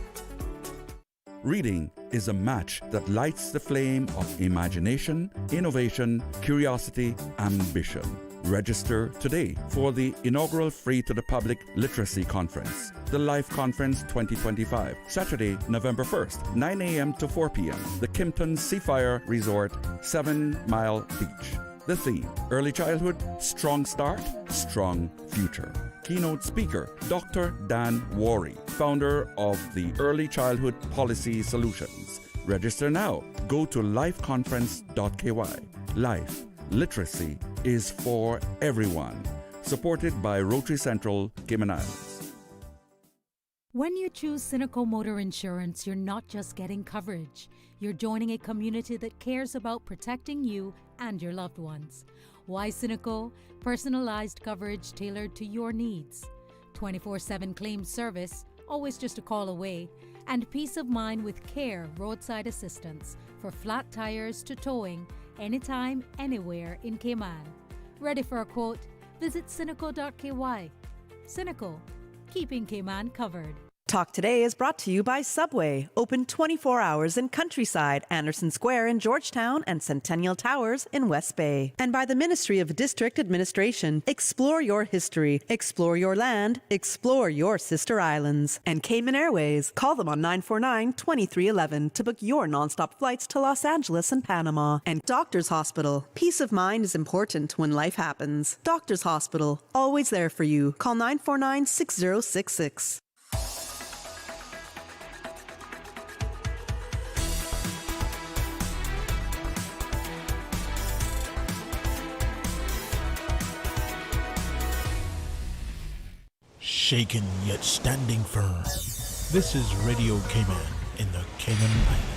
Reading is a match that lights the flame of imagination, innovation, curiosity, ambition. Register today for the inaugural free-to-the-public literacy conference, the Life Conference 2025, Saturday, November 1st, 9 a.m. to 4 p.m., the Kimpton Seafire Resort, 7 Mile Beach. The theme, Early Childhood, Strong Start, Strong Future. Keynote speaker, Dr. Dan Worry, founder of the Early Childhood Policy Solutions. Register now. Go to lifeconference.ky. Life, literacy is for everyone. Supported by Rotary Central, Cayman Islands. When you choose Cynical Motor Insurance, you're not just getting coverage. You're joining a community that cares about protecting you and your loved ones. Why Cynical? Personalized coverage tailored to your needs. 24/7 claim service, always just a call away. And peace of mind with CARE roadside assistance for flat tires to towing, anytime, anywhere in Cayman. Ready for a quote? Visit cynical.ky. Cynical, keeping Cayman covered. Talk Today is brought to you by Subway, open 24 hours in Countryside, Anderson Square in Georgetown, and Centennial Towers in West Bay. And by the Ministry of District Administration. Explore your history, explore your land, explore your sister islands. And Cayman Airways. Call them on 949-2311 to book your nonstop flights to Los Angeles and Panama. And Doctors Hospital. Peace of mind is important when life happens. Doctors Hospital, always there for you. Call 949-6066. Shaken yet standing firm. This is Radio Cayman in the Cayman Islands.